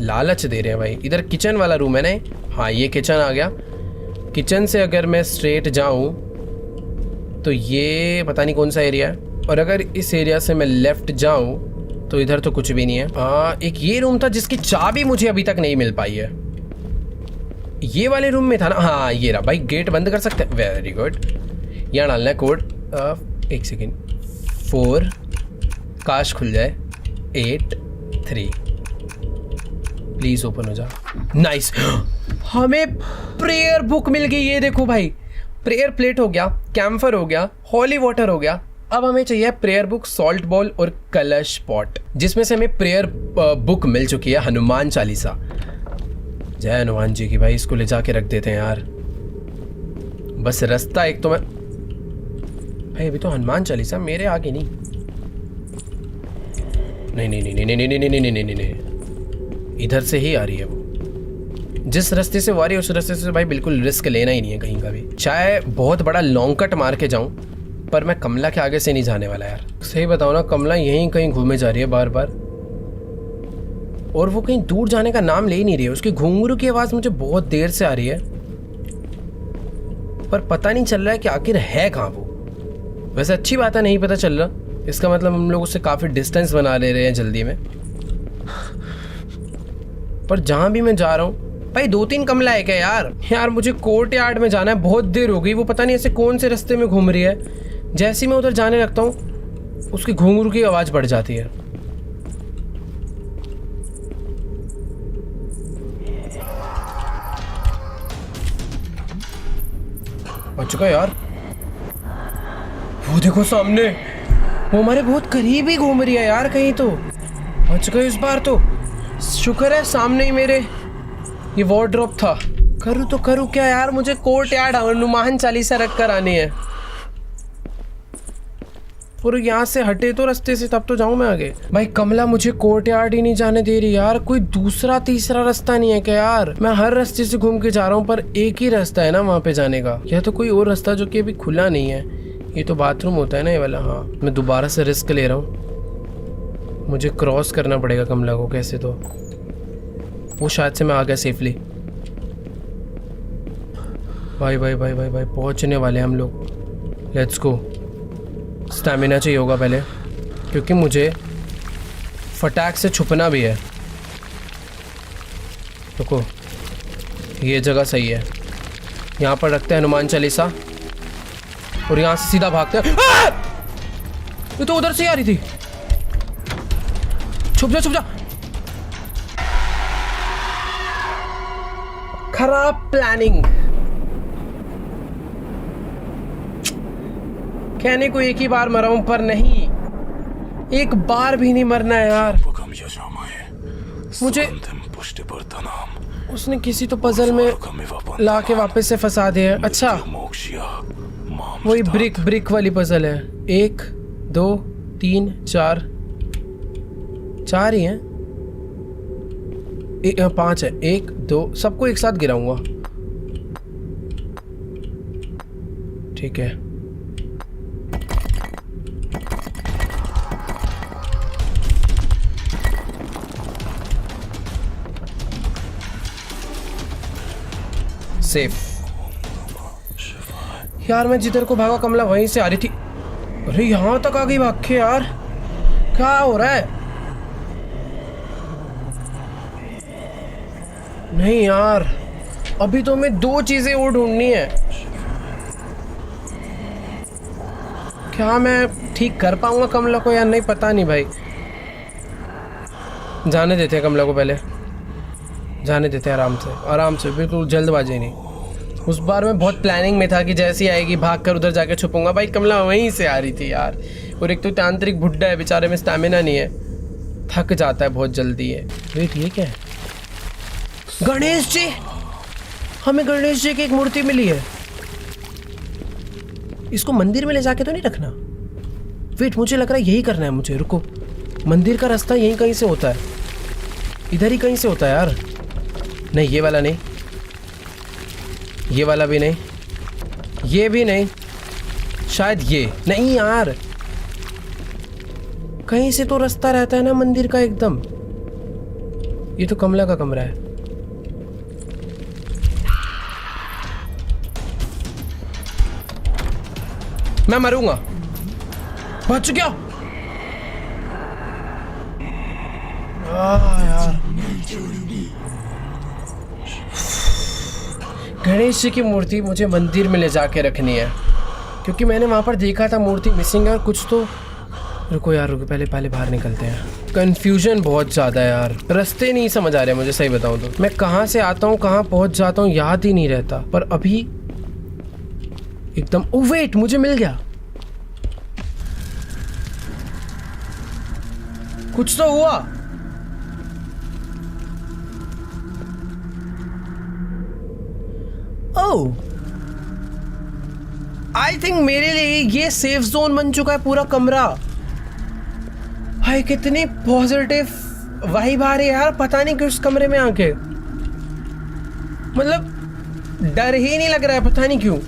लालच दे रहे हैं भाई। इधर किचन वाला रूम है ना? हाँ, ये किचन आ गया। किचन से अगर मैं स्ट्रेट जाऊं तो ये पता नहीं कौन सा एरिया है। और अगर इस एरिया से मैं लेफ्ट जाऊं तो इधर तो कुछ भी नहीं है। एक ये रूम था जिसकी चाबी मुझे अभी तक नहीं मिल पाई है। ये वाले रूम में था ना, हाँ ये रहा। भाई गेट बंद कर सकते हैं, वेरी गुड। यहाँ डालना है कोड, एक सेकेंड, 4 काश खुल जाए, 8 3 प्लीज ओपन हो जा। नाइस, हमें प्रेयर बुक मिल गई। ये देखो भाई, प्रेयर प्लेट हो गया, कैम्फर हो गया, हॉली वाटर हो गया। अब हमें चाहिए प्रेयर बुक, सॉल्ट बॉल और कलश पॉट, जिसमें से हमें प्रेयर बुक मिल चुकी है, हनुमान चालीसा। जय हनुमान जी की। भाई इसको ले जाके रख देते हैं यार। बस रास्ता एक तो मैं, भाई अभी तो हनुमान चालीसा मेरे आगे नहीं। नहीं नहीं नहीं नहीं नहीं नहीं नहीं नहीं नहीं नहीं, इधर से ही आ रही है वो। जिस रास्ते से वो आ रही है उस रास्ते से भाई बिल्कुल रिस्क लेना ही नहीं है कहीं का भी। चाहे बहुत बड़ा लॉन्ग कट मार के जाऊं, पर मैं कमला के आगे से नहीं जाने वाला यार। सही बताओ ना, कमला यहीं कहीं घूमे जा रही है बार बार, और वो कहीं दूर जाने का नाम ले ही नहीं रही है। उसकी घुंघरू की आवाज़ मुझे बहुत देर से आ रही है, पर पता नहीं चल रहा है कि आखिर है कहाँ वो। वैसे अच्छी बात है, नहीं पता चल रहा, इसका मतलब हम लोग उससे काफ़ी डिस्टेंस बना ले रहे हैं जल्दी में। पर जहाँ भी मैं जा रहा हूँ भाई 2-3 कमला है क्या यार। यार मुझे कोर्ट यार्ड में जाना है, बहुत देर हो गई। वो पता नहीं ऐसे कौन से रास्ते में घूम रही है। जैसे ही मैं उधर जाने लगता हूँ उसकी घुंघरू की आवाज़ बढ़ जाती है। बच गया यार। वो देखो सामने, वो हमारे बहुत करीब ही घूम रही है यार कहीं तो। बच गए इस बार तो, शुक्र है सामने ही मेरे ये वार्डरोब था। करूँ तो करूँ क्या यार, मुझे कोर्ट यार्ड हनुमान चालीसा रख कर आनी है। और यहाँ से हटे तो रास्ते से, तब तो जाऊँ मैं आगे। भाई कमला मुझे कोर्ट यार्ड ही नहीं जाने दे रही यार। कोई दूसरा तीसरा रास्ता नहीं है क्या यार। मैं हर रास्ते से घूम के जा रहा हूँ, पर एक ही रास्ता है ना वहाँ पे जाने का। या तो कोई और रास्ता जो कि अभी खुला नहीं है। ये तो बाथरूम होता है ना ये वाला। हाँ मैं दोबारा से रिस्क ले रहा हूँ, मुझे क्रॉस करना पड़ेगा कमला को कैसे तो। वो शायद से मैं आ गया सेफली। भाई भाई भाई भाई भाई पहुंचने वाले हम लोग। Let's go. स्टैमिना चाहिए होगा पहले, क्योंकि मुझे फटाक से छुपना भी है। रुको, ये जगह सही है। यहाँ पर रखते हैं हनुमान चालीसा और यहाँ से सीधा भागते हैं। ये तो उधर से ही आ रही थी। छुप जा छुप जा। खराब प्लानिंग। कहने को एक ही बार मरा हूं, पर नहीं, एक बार भी नहीं मरना है यार। मुझे उसने किसी तो पजल में लाके वापस से फंसा दिया है। अच्छा वही ब्रिक वाली पजल है। 1 2 3 4 4 ही हैं। 5 है। 1 2 सबको एक साथ गिराऊंगा। ठीक है। सेफ। यार मैं जिधर को भागा कमला वहीं से आ रही थी। अरे यहाँ तक आ गई भाग के यार, क्या हो रहा है। नहीं यार, अभी तो हमें 2 चीजें और ढूंढनी है। क्या मैं ठीक कर पाऊंगा कमला को या नहीं, पता नहीं भाई। जाने देते हैं कमला को, पहले जाने देते हैं आराम से, बिल्कुल जल्दबाजी नहीं। उस बार मैं बहुत प्लानिंग में था कि जैसी आएगी भाग कर उधर जाके छुपूंगा। भाई कमला वहीं से आ रही थी यार। और एक तो तांत्रिक बुड्ढा है बेचारे में, स्टैमिना नहीं है, थक जाता है बहुत जल्दी है। वेट ये क्या है? गणेश जी, हमें गणेश जी की एक मूर्ति मिली है। इसको मंदिर में ले जाके तो नहीं रखना। वेट मुझे लग रहा है यही करना है मुझे। रुको, मंदिर का रास्ता यहीं कहीं से होता है, इधर ही कहीं से होता है यार। नहीं ये वाला नहीं, ये वाला भी नहीं, ये भी नहीं, शायद ये नहीं यार। कहीं से तो रास्ता रहता है ना मंदिर का एकदम। ये तो कमला का कमरा है। मैं मरूंगा, बच गया। यार गणेश जी की मूर्ति मुझे मंदिर में ले जाके रखनी है, क्योंकि मैंने वहां पर देखा था मूर्ति मिसिंग है और कुछ तो। रुको यार रुको, पहले बाहर निकलते हैं। कंफ्यूजन बहुत ज़्यादा है यार, रास्ते नहीं समझ आ रहे मुझे, सही बताऊं तो। मैं कहाँ से आता हूँ कहाँ पहुँच जाता हूँ याद ही नहीं रहता। पर अभी एकदम, ओ वेट, मुझे मिल गया, कुछ तो हुआ। ओह, आई थिंक मेरे लिए ये सेफ जोन बन चुका है पूरा कमरा। भाई कितनी पॉजिटिव वाइब आ रही है यार, पता नहीं क्यों इस कमरे में आके, मतलब डर ही नहीं लग रहा है, पता नहीं क्यों।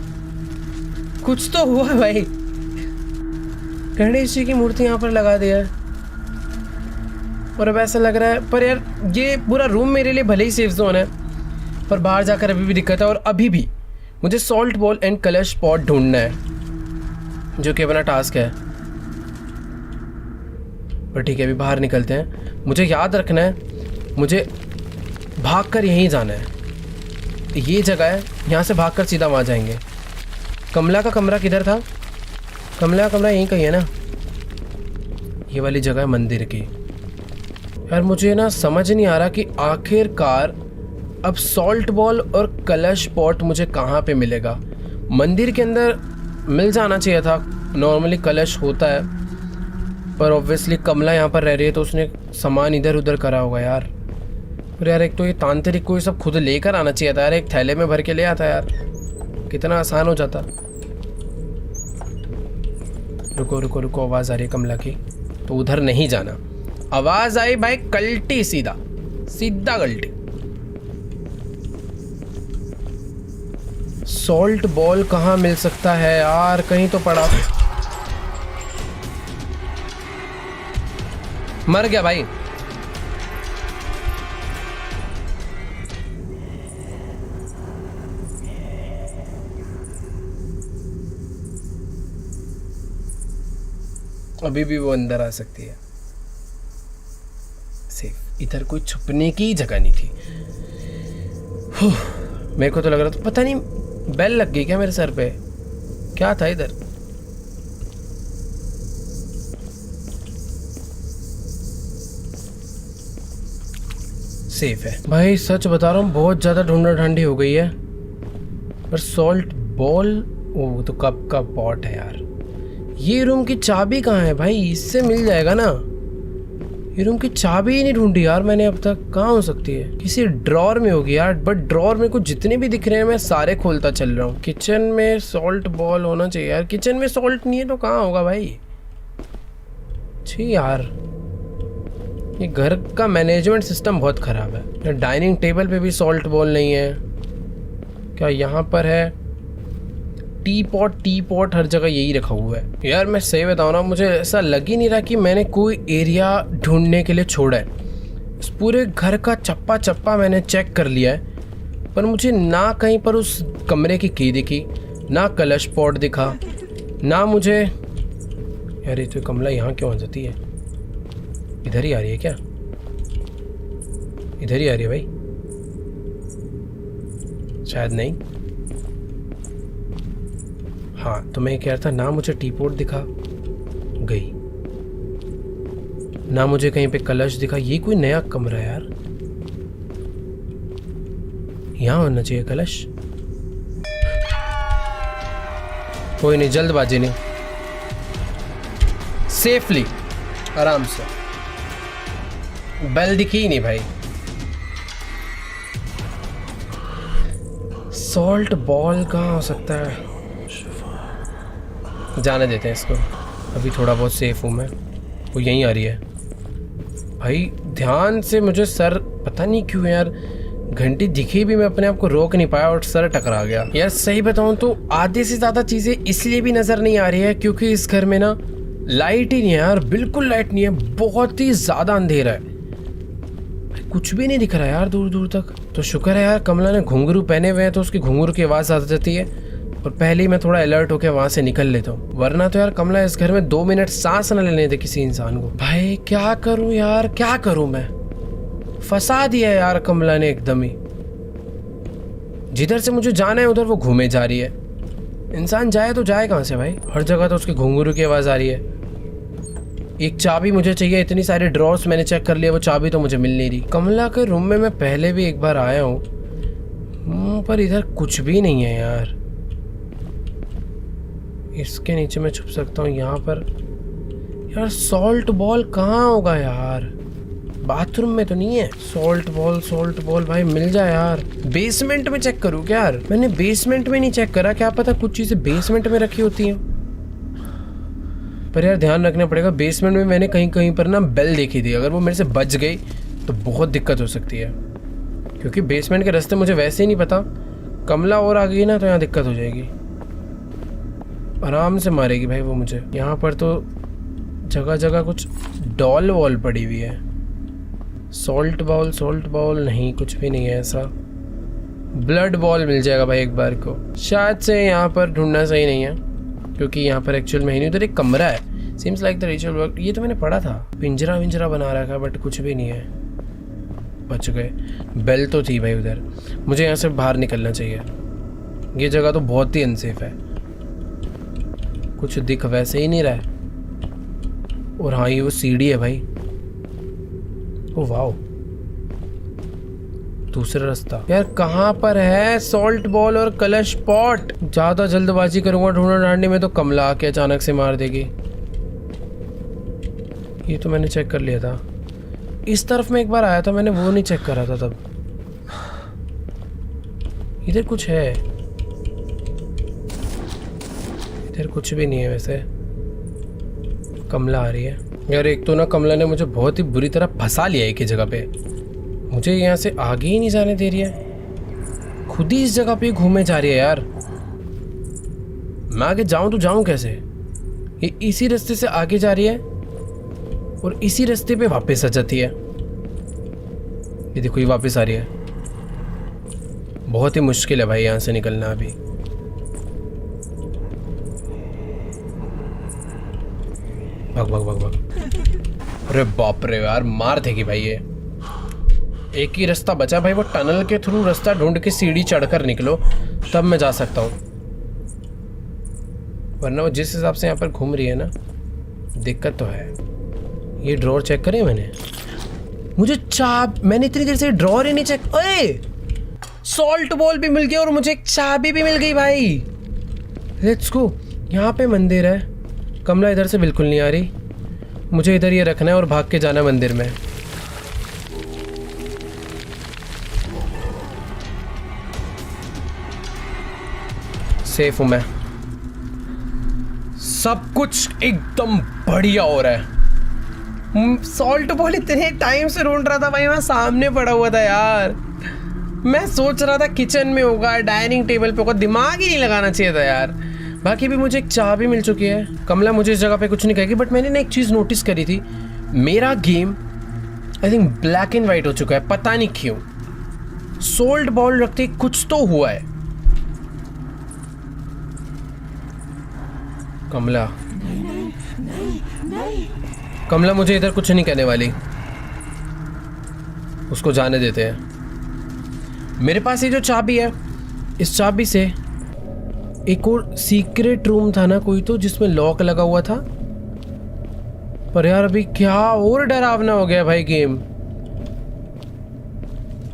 कुछ तो हुआ भाई। गणेश जी की मूर्ति यहाँ पर लगा दिया है और अब ऐसा लग रहा है, पर यार ये पूरा रूम मेरे लिए भले ही सेफ जोन है, पर बाहर जाकर अभी भी दिक्कत है। और अभी भी मुझे सॉल्ट बॉल एंड कलश पॉट ढूंढना है, जो कि अपना टास्क है। पर ठीक है, अभी बाहर निकलते हैं। मुझे याद रखना है, मुझे भागकर यहीं जाना है। ये जगह है, यहाँ से भागकर सीधा वहाँ जाएंगे। कमला का कमरा किधर था? कमला का कमरा यहीं कहीं है ना, ये वाली जगह है मंदिर की। यार मुझे ना समझ नहीं आ रहा कि आखिरकार अब सॉल्ट बॉल और कलश पॉट मुझे कहाँ पे मिलेगा। मंदिर के अंदर मिल जाना चाहिए था, नॉर्मली कलश होता है, पर ऑब्वियसली कमला यहाँ पर रह रही है तो उसने सामान इधर उधर करा होगा यार। पर यार एक तो ये तांत्रिक को ये सब खुद लेकर आना चाहिए था यार, एक थैले में भर के ले आता यार, कितना आसान हो जाता। रुको रुको रुको, आवाज़ आ रही है कमला की, तो उधर नहीं जाना। आवाज़ आई भाई, कल्टी, सीधा सीधा कल्टी। सॉल्ट बॉल कहाँ मिल सकता है यार, कहीं तो पड़ा। मर गया भाई। अभी भी वो अंदर आ सकती है। सेफ, इधर कोई छुपने की जगह नहीं थी। मेरे को तो लग रहा था, पता नहीं बेल लग गई क्या मेरे सर पे, क्या था इधर। सेफ है भाई, सच बता रहा हूँ, बहुत ज़्यादा ढूंढा ढांडी हो गई है। पर सॉल्ट बॉल, वो तो कप का पॉट है यार। ये रूम की चाबी कहाँ है भाई, इससे मिल जाएगा ना। ये रूम की चाबी ही नहीं ढूंढी यार मैंने अब तक, कहाँ हो सकती है? किसी ड्रॉर में होगी यार, बट ड्रॉर में कुछ जितने भी दिख रहे हैं मैं सारे खोलता चल रहा हूँ। किचन में सॉल्ट बॉल होना चाहिए यार, किचन में सॉल्ट नहीं है तो कहाँ होगा भाई? छी यार, ये घर का मैनेजमेंट सिस्टम बहुत ख़राब है। डाइनिंग टेबल पे भी सॉल्ट बॉल नहीं है। क्या यहाँ पर है? टी पॉट हर जगह यही रखा हुआ है यार। मैं सही बताऊँ ना, मुझे ऐसा लग ही नहीं रहा कि मैंने कोई एरिया ढूंढने के लिए छोड़ा है। इस पूरे घर का चप्पा चप्पा मैंने चेक कर लिया है, पर मुझे ना कहीं पर उस कमरे की दिखी, ना कलश पॉट दिखा, ना मुझे। यार ये तो कमला यहाँ क्यों आ जाती है? इधर ही आ रही है क्या? इधर ही आ रही है भाई, शायद नहीं। हाँ, तो मैं कह रहा था, ना मुझे टी पॉट दिखा, गई, ना मुझे कहीं पे कलश दिखा। ये कोई नया कमरा है यार, यहाँ होना चाहिए कलश। कोई नहीं, जल्दबाजी नहीं, सेफली, आराम से। बेल दिखी ही नहीं भाई। सॉल्ट बॉल कहाँ हो सकता है? जाने देते हैं इसको, अभी थोड़ा बहुत सेफ हूँ मैं। वो यहीं आ रही है भाई, ध्यान से। मुझे सर, पता नहीं क्यों यार, घंटी दिखी भी मैं अपने आप को रोक नहीं पाया और सर टकरा गया यार। सही बताऊँ तो आधे से ज़्यादा चीज़ें इसलिए भी नज़र नहीं आ रही है क्योंकि इस घर में ना लाइट ही नहीं है यार, बिल्कुल लाइट नहीं है, बहुत ही ज़्यादा अंधेरा है, कुछ भी नहीं दिख रहा यार दूर दूर तक। तो शुक्र है यार कमला ने घुंघरू पहने हुए हैं तो उसकी घुंघरू की आवाज़ आ जाती है, और पहले ही मैं थोड़ा अलर्ट होकर वहां से निकल लेता हूँ, वरना तो यार कमला इस घर में 2 मिनट सांस न लेने दे किसी इंसान को। भाई क्या करूं यार, क्या करूं मैं, फंसा दिया यार कमला ने एकदम ही। जिधर से मुझे जाना है उधर वो घूमे जा रही है। इंसान जाए तो जाए कहाँ से भाई, हर जगह तो उसके घुंघरू की आवाज आ रही है। एक चाबी मुझे चाहिए, इतनी सारे ड्रॉर्स मैंने चेक कर लिया, वो चाबी तो मुझे मिल नहीं रही। कमला के रूम में मैं पहले भी एक बार आया हूँ, पर इधर कुछ भी नहीं है यार। इसके नीचे मैं छुप सकता हूँ, यहाँ पर यार सॉल्ट बॉल कहाँ होगा यार, बाथरूम में तो नहीं है। सॉल्ट बॉल भाई मिल जाए यार। बेसमेंट में चेक करूँ क्या यार, मैंने बेसमेंट में नहीं चेक करा, क्या पता कुछ चीजें बेसमेंट में रखी होती हैं। पर यार ध्यान रखना पड़ेगा, बेसमेंट में मैंने कहीं कहीं पर ना बेल देखी थी, अगर वो मेरे से बच गई तो बहुत दिक्कत हो सकती है, क्योंकि बेसमेंट के रास्ते मुझे वैसे ही नहीं पता। कमला और आ गई ना तो यहाँ दिक्कत हो जाएगी, आराम से मारेगी भाई वो मुझे। यहाँ पर तो जगह जगह कुछ डॉल वॉल पड़ी हुई है। सॉल्ट बॉल नहीं, कुछ भी नहीं है ऐसा। ब्लड बॉल मिल जाएगा भाई एक बार को। शायद से यहाँ पर ढूंढना सही नहीं है, क्योंकि यहाँ पर एक्चुअल में ही नहीं, उधर एक कमरा है। Seems like the ritual work, ये तो मैंने पढ़ा था। पिंजरा विंजरा बना रखा है, बट कुछ भी नहीं है। बच गए। बेल तो थी भाई उधर, मुझे यहाँ से बाहर निकलना चाहिए। ये जगह तो बहुत ही अनसेफ है, कुछ दिख वैसे ही नहीं रहा है। और हाँ ये वो सीढ़ी है भाई। ओ वाओ, दूसरा रास्ता। यार कहाँ पर है सॉल्ट बॉल और कलश पॉट? ज्यादा जल्दबाजी करूंगा ढूंढने ढांडने में तो कमला आके अचानक से मार देगी। ये तो मैंने चेक कर लिया था। इस तरफ में एक बार आया था मैंने, वो नहीं चेक करा था तब। इधर कुछ है, इधर कुछ भी नहीं है वैसे। कमला आ रही है यार। एक तो ना कमला ने मुझे बहुत ही बुरी तरह फंसा लिया एक ही जगह पे, मुझे यहाँ से आगे ही नहीं जाने दे रही है, खुद ही इस जगह पे घूमे जा रही है यार। मैं आगे जाऊं तो जाऊं कैसे? ये इसी रास्ते से आगे जा रही है और इसी रास्ते पे वापस आ जाती है। ये देखो ये वापस आ रही है। बहुत ही मुश्किल है भाई यहाँ से निकलना अभी। भाग। अरे बाप रे यार, मार देगी भाई ये। एक ही रास्ता बचा भाई, वो टनल के थ्रू रास्ता ढूंढ के सीढ़ी चढ़कर निकलो, तब मैं जा सकता हूँ। वरना वो जिस हिसाब से यहाँ पर घूम रही है ना, दिक्कत तो है। ये ड्रॉर चेक करे मैंने, मुझे मैंने इतनी देर से ड्रॉर ही नहीं चेक। अरे सॉल्ट बॉल भी मिल गया और मुझे एक चाबी भी मिल गई भाई। Let's go. यहाँ पे मंदिर है। कमला इधर से बिल्कुल नहीं आ रही, मुझे इधर ये रखना है और भाग के जाना मंदिर में। सेफ हूं मैं, सब कुछ एकदम बढ़िया हो रहा है। सॉल्ट बॉल इतने टाइम से ढूंढ रहा था भाई, मैं सामने पड़ा हुआ था यार। मैं सोच रहा था किचन में होगा, डाइनिंग टेबल पे होगा, दिमाग ही नहीं लगाना चाहिए था यार। बाकी भी मुझे एक चाबी मिल चुकी है। कमला मुझे इस जगह पे कुछ नहीं कहेगी, बट मैंने ना एक चीज़ नोटिस करी थी, मेरा game I think black and white हो चुका है, पता नहीं क्यों। सोल्ट बॉल रखते कुछ तो हुआ है। कमला मुझे इधर कुछ नहीं कहने वाली, उसको जाने देते हैं। मेरे पास ये जो चाबी है, इस चाबी से एक और सीक्रेट रूम था ना कोई तो, जिसमें लॉक लगा हुआ था। पर यार अभी क्या और डरावना हो गया भाई गेम,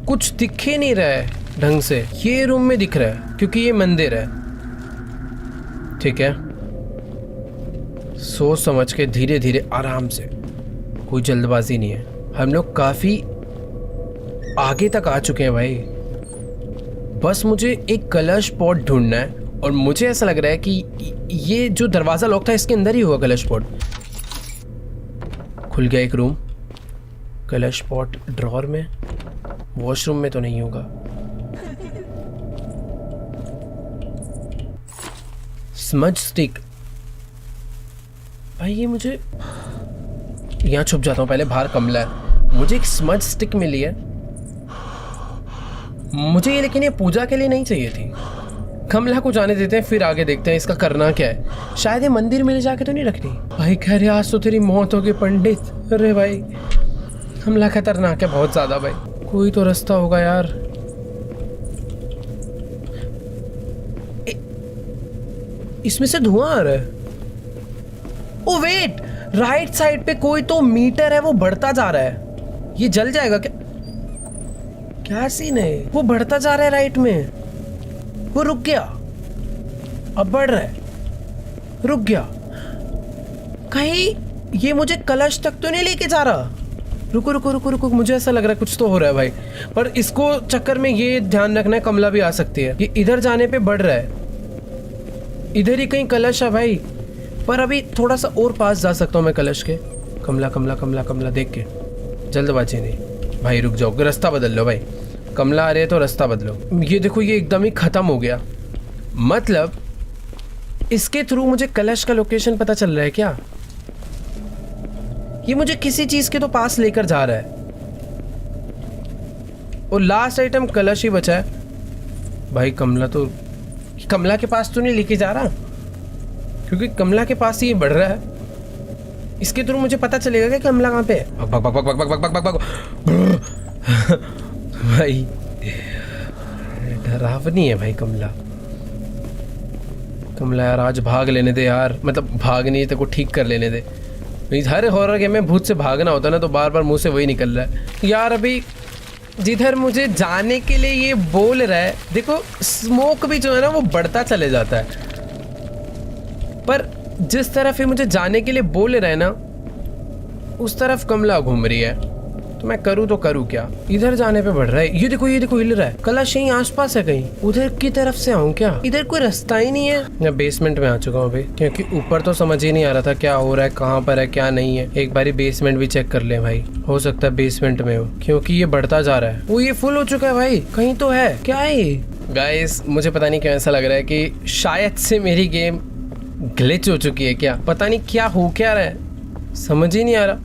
कुछ दिख ही नहीं रहा है ढंग से। ये रूम में दिख रहा है क्योंकि ये मंदिर है, ठीक है। सोच समझ के धीरे धीरे आराम से, कोई जल्दबाजी नहीं है। हम लोग काफी आगे तक आ चुके हैं भाई। बस मुझे एक कलश पॉट ढूंढना है और मुझे ऐसा लग रहा है कि ये जो दरवाजा लॉक था इसके अंदर ही हुआ कलश पॉट। खुल गया एक रूम। कलश पॉट ड्रॉर में, वॉशरूम में तो नहीं होगा। स्मज स्टिक भाई, ये मुझे यहाँ छुप जाता हूँ पहले, बाहर कमला है। मुझे एक स्मज स्टिक मिली है, मुझे ये लेकिन ये पूजा के लिए नहीं चाहिए थी। कमला को जाने देते हैं, फिर आगे देखते हैं इसका करना क्या है। शायद ये मंदिर में ले जाके तो नहीं रखनी। भाई कह रहे आज तो तेरी मौत होगी पंडित। अरे भाई कमला खतरनाक है बहुत ज्यादा भाई। कोई तो रास्ता होगा यार। इसमें से धुआं आ रहा है। ओ वेट, राइट साइड पे कोई तो मीटर है, वो बढ़ता जा रहा है। ये जल जाएगा क्या? क्या सीन है? वो बढ़ता जा रहा है राइट में, वो रुक गया, अब बढ़ रहा है, रुक गया। कहीं ये मुझे कलश तक तो नहीं लेके जा रहा? रुको रुको रुको रुको, मुझे ऐसा लग रहा है कुछ तो हो रहा है भाई। पर इसको चक्कर में ये ध्यान रखना है कमला भी आ सकती है। ये इधर जाने पे बढ़ रहा है, इधर ही कहीं कलश है भाई। पर अभी थोड़ा सा और पास जा सकता हूँ मैं कलश के। कमला कमला कमला कमला देख के, जल्दबाजी नहीं भाई, रुक जाओ, रास्ता बदल लो भाई। कमला आ रही है तो रास्ता बदलो। ये देखो ये एकदम ही खत्म हो गया। मतलब इसके थ्रू मुझे कलश का लोकेशन पता चल रहा है क्या? ये मुझे किसी चीज के तो पास लेकर जा रहा है। और लास्ट आइटम कलश ही बचा है भाई। कमला के पास तो नहीं लेके जा रहा, क्योंकि कमला के पास ही ये बढ़ रहा है। इसके थ्रू मुझे पता चलेगा कि कमला कहाँ पे है। भग भग भग भग भग भग भग भग भाई डरावनी है भाई कमला। कमला यार आज भाग लेने दे यार, मतलब भाग नहीं तेरे को ठीक कर लेने दे। हर हॉरर गेम में भूत से भागना होता है ना, तो बार बार मुंह से वही निकल रहा है यार। अभी जिधर मुझे जाने के लिए ये बोल रहा है, देखो स्मोक भी जो है ना वो बढ़ता चले जाता है। पर जिस तरफ ये मुझे जाने के लिए बोल रहा है ना, उस तरफ कमला घूम रही है। तो मैं करूँ तो करूँ क्या? इधर जाने पे बढ़ रहा है। ये देखो हिल रहा है। कलश यहीं आसपास है कहीं, उधर की तरफ से आऊँ क्या? इधर कोई रास्ता ही नहीं है। मैं बेसमेंट में आ चुका हूँ अभी, क्योंकि ऊपर तो समझ ही नहीं आ रहा था क्या हो रहा है, कहाँ पर है क्या नहीं है। एक बारी बेसमेंट भी चेक कर ले भाई, हो सकता है बेसमेंट में हो, क्योंकि ये बढ़ता जा रहा है। वो ये फुल हो चुका है भाई, कहीं तो है। क्या है ये? गाइस मुझे पता नहीं क्यों ऐसा लग रहा है कि शायद से मेरी गेम ग्लिच हो चुकी है क्या? पता नहीं क्या हो क्या रहा है, समझ ही नहीं आ रहा।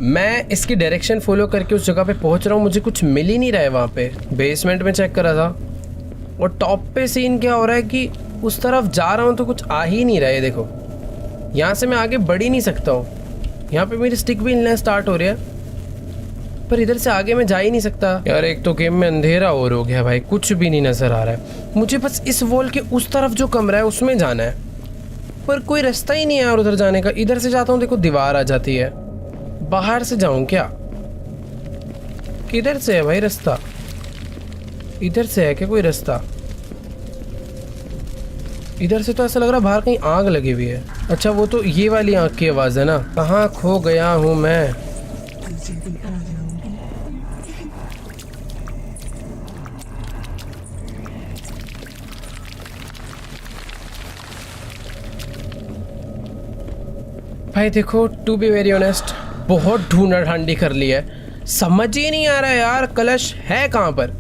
मैं इसकी डायरेक्शन फॉलो करके उस जगह पे पहुंच रहा हूँ, मुझे कुछ मिल ही नहीं रहा है वहाँ पे। बेसमेंट में चेक करा था, और टॉप पे सीन क्या हो रहा है कि उस तरफ जा रहा हूँ तो कुछ आ ही नहीं रहा है। देखो यहाँ से मैं आगे बढ़ ही नहीं सकता हूँ। यहाँ पे मेरी स्टिक भी हिलना स्टार्ट हो रही है, पर इधर से आगे मैं जा ही नहीं सकता यार। एक तो गेम में अंधेरा और हो गया भाई, कुछ भी नहीं नजर आ रहा है। मुझे बस इस वॉल के उस तरफ जो कमरा है उसमें जाना है, पर कोई रास्ता ही नहीं है यार उधर जाने का। इधर से जाता हूँ, देखो दीवार आ जाती है। बाहर से जाऊं क्या? किधर से है भाई रास्ता? इधर से है क्या कोई रास्ता? इधर से तो ऐसा लग रहा है बाहर कहीं आग लगी हुई है। अच्छा वो तो ये वाली आग की आवाज है ना। कहाँ खो गया हूं मैं? भाई देखो टू बी वेरी ऑनेस्ट, बहुत ढूंढा ढांडी कर ली है, समझ ही नहीं आ रहा है यार कलश है कहाँ पर।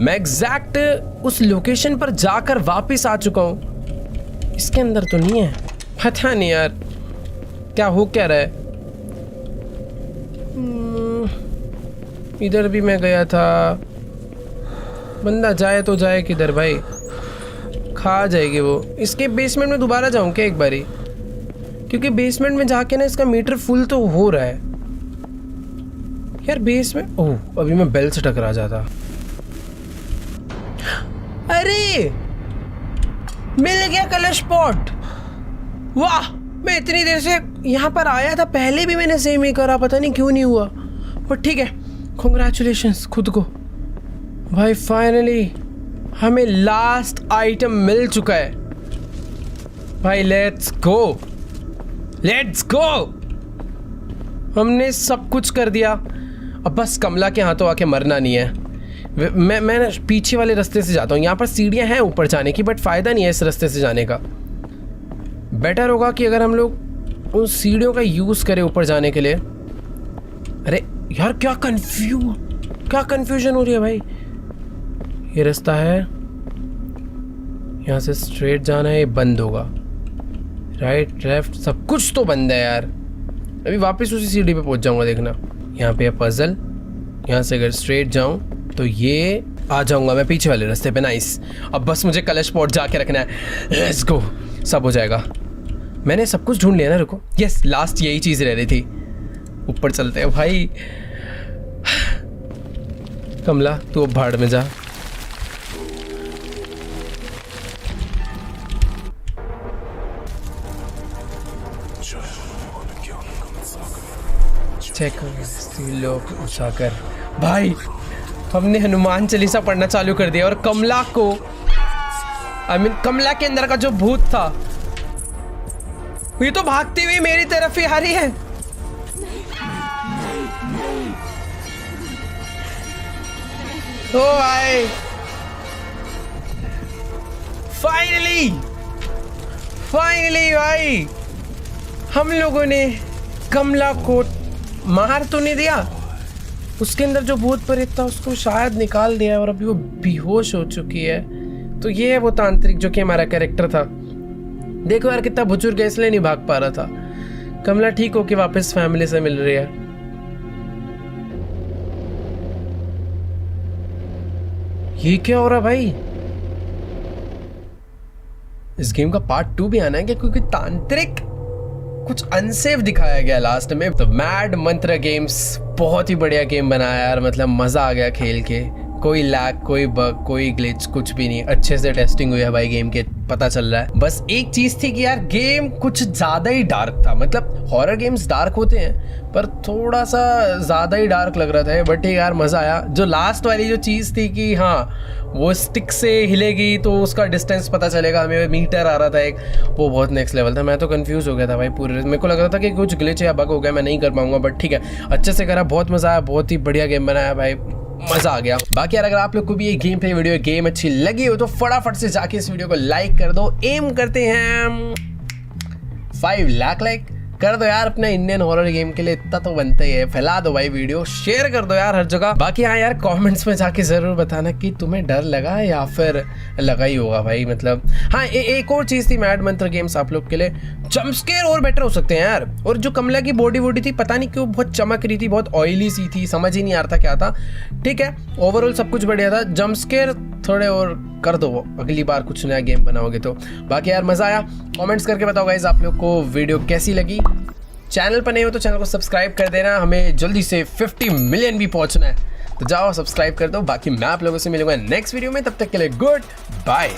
मैं एग्जैक्ट उस लोकेशन पर जाकर वापस आ चुका हूँ, इसके अंदर तो नहीं है। पता नहीं यार क्या हो क्या रहा है। इधर भी मैं गया था। बंदा जाए तो जाए किधर भाई, खा जाएगी वो। इसके बेसमेंट में दोबारा जाऊँ क्या एक बारी? क्योंकि बेसमेंट में जाके ना इसका मीटर फुल तो हो रहा है यार। बेसमेंट, ओह अभी मैं बेल से टकरा जाता। अरे मिल गया कलश पॉट। वाह, मैं इतनी देर से यहाँ पर आया था, पहले भी मैंने सेम ही करा, पता नहीं क्यों नहीं हुआ। पर ठीक है, कांग्रेचुलेशंस खुद को भाई। फाइनली हमें लास्ट आइटम मिल चुका है भाई। Let's go, let's go. हमने सब कुछ कर दिया, अब बस कमला के हाथों आके मरना नहीं है। मैं पीछे वाले रास्ते से जाता हूँ। यहाँ पर सीढ़ियाँ हैं ऊपर जाने की, बट फ़ायदा नहीं है इस रास्ते से जाने का। बेटर होगा कि अगर हम लोग उन सीढ़ियों का यूज़ करें ऊपर जाने के लिए। अरे यार क्या कन्फ्यूजन हो रही है भाई। ये रास्ता है, यहाँ से स्ट्रेट जाना है, ये बंद होगा। राइट लेफ्ट सब कुछ तो बंद है यार। अभी वापस उसी सीढ़ी पे पहुंच जाऊंगा, देखना। यहाँ पे है पजल, यहाँ से अगर स्ट्रेट जाऊं तो ये आ जाऊंगा मैं पीछे वाले रास्ते पे। नाइस। अब बस मुझे कलश पॉट जाके रखना है। लेट्स गो, सब हो जाएगा। मैंने सब कुछ ढूंढ लिया ना, रुको। यस, लास्ट यही चीज़ रह रही थी। ऊपर चलते हैं भाई। कमला तू अब भाड़ में जा। चेक लोग उठाकर। भाई हमने हनुमान चालीसा पढ़ना चालू कर दिया और कमला को कमला के अंदर का जो भूत था ये तो भागती हुई मेरी तरफ ही आ रही है। ओ भाई फाइनली भाई हम लोगों ने कमला को मार तो नहीं दिया, उसके अंदर जो भूत प्रेत था उसको शायद निकाल दिया और अभी वो बेहोश हो चुकी है। तो ये है वो तांत्रिक जो कि हमारा कैरेक्टर था। देखो यार कितना बुजुर्ग है, इसलिए नहीं भाग पा रहा था। कमला ठीक होके वापस फैमिली से मिल रही है। ये क्या हो रहा भाई? इस गेम का पार्ट 2 भी आना है क्या? क्योंकि तांत्रिक कुछ अनसेफ दिखाया गया लास्ट में। तो मैड मंत्र गेम्स बहुत ही बढ़िया गेम बनाया यार, मतलब मजा आ गया खेल के। कोई लैग, कोई बग, कोई ग्लिच, कुछ भी नहीं। अच्छे से टेस्टिंग हुई है भाई गेम के, पता चल रहा है। बस एक चीज थी कि यार गेम कुछ ज्यादा ही डार्क था। मतलब हॉरर गेम्स डार्क होते हैं पर थोड़ा सा ज्यादा ही डार्क लग रहा था। बट यार मजा आया। जो लास्ट वाली जो चीज थी कि हाँ वो स्टिक से हिलेगी तो उसका डिस्टेंस पता चलेगा, हमें मीटर आ रहा था एक, वो बहुत नेक्स्ट लेवल था। मैं तो कंफ्यूज हो गया था भाई पूरे। मेरे को लग रहा था कि कुछ ग्लिच या बग हो गया, मैं नहीं कर पाऊंगा। बट ठीक है, अच्छे से करा, बहुत मजा आया, बहुत ही बढ़िया गेम बनाया भाई, मजा आ गया। बाकी यार अगर आप लोग को भी ये गेम प्ले वीडियो गेम अच्छी लगी हो तो फटाफट से जाके इस वीडियो को लाइक कर दो। एम करते हैं 5 लाख लाइक कर दो यार अपने इंडियन हॉरर गेम के लिए, इतना तो बनता ही है। फैला दो भाई वीडियो, शेयर कर दो यार हर जगह। बाकी हाँ यार कमेंट्स में जाके जरूर बताना कि तुम्हें डर लगा या फिर लगा ही होगा भाई। मतलब हाँ एक और चीज थी मैड मंत्र गेम्स आप लोग के लिए, जंप स्केयर और बेटर हो सकते हैं यार। और जो कमला की बॉडी वॉडी थी पता नहीं क्यों बहुत चमक रही थी, बहुत ऑयली सी थी, समझ ही नहीं आ रहा था क्या था। ठीक है, ओवरऑल सब कुछ बढ़िया था। जंप स्केयर थोड़े और कर दो अगली बार कुछ नया गेम बनाओगे तो। बाकी यार मजा आया। कमेंट्स करके बताओ गाइस आप लोग को वीडियो कैसी लगी। चैनल पर नहीं हो तो चैनल को सब्सक्राइब कर देना, हमें जल्दी से 50 मिलियन भी पहुंचना है। तो जाओ सब्सक्राइब कर दो। बाकी मैं आप लोगों से मिलूंगा नेक्स्ट वीडियो में, तब तक के लिए गुड बाय।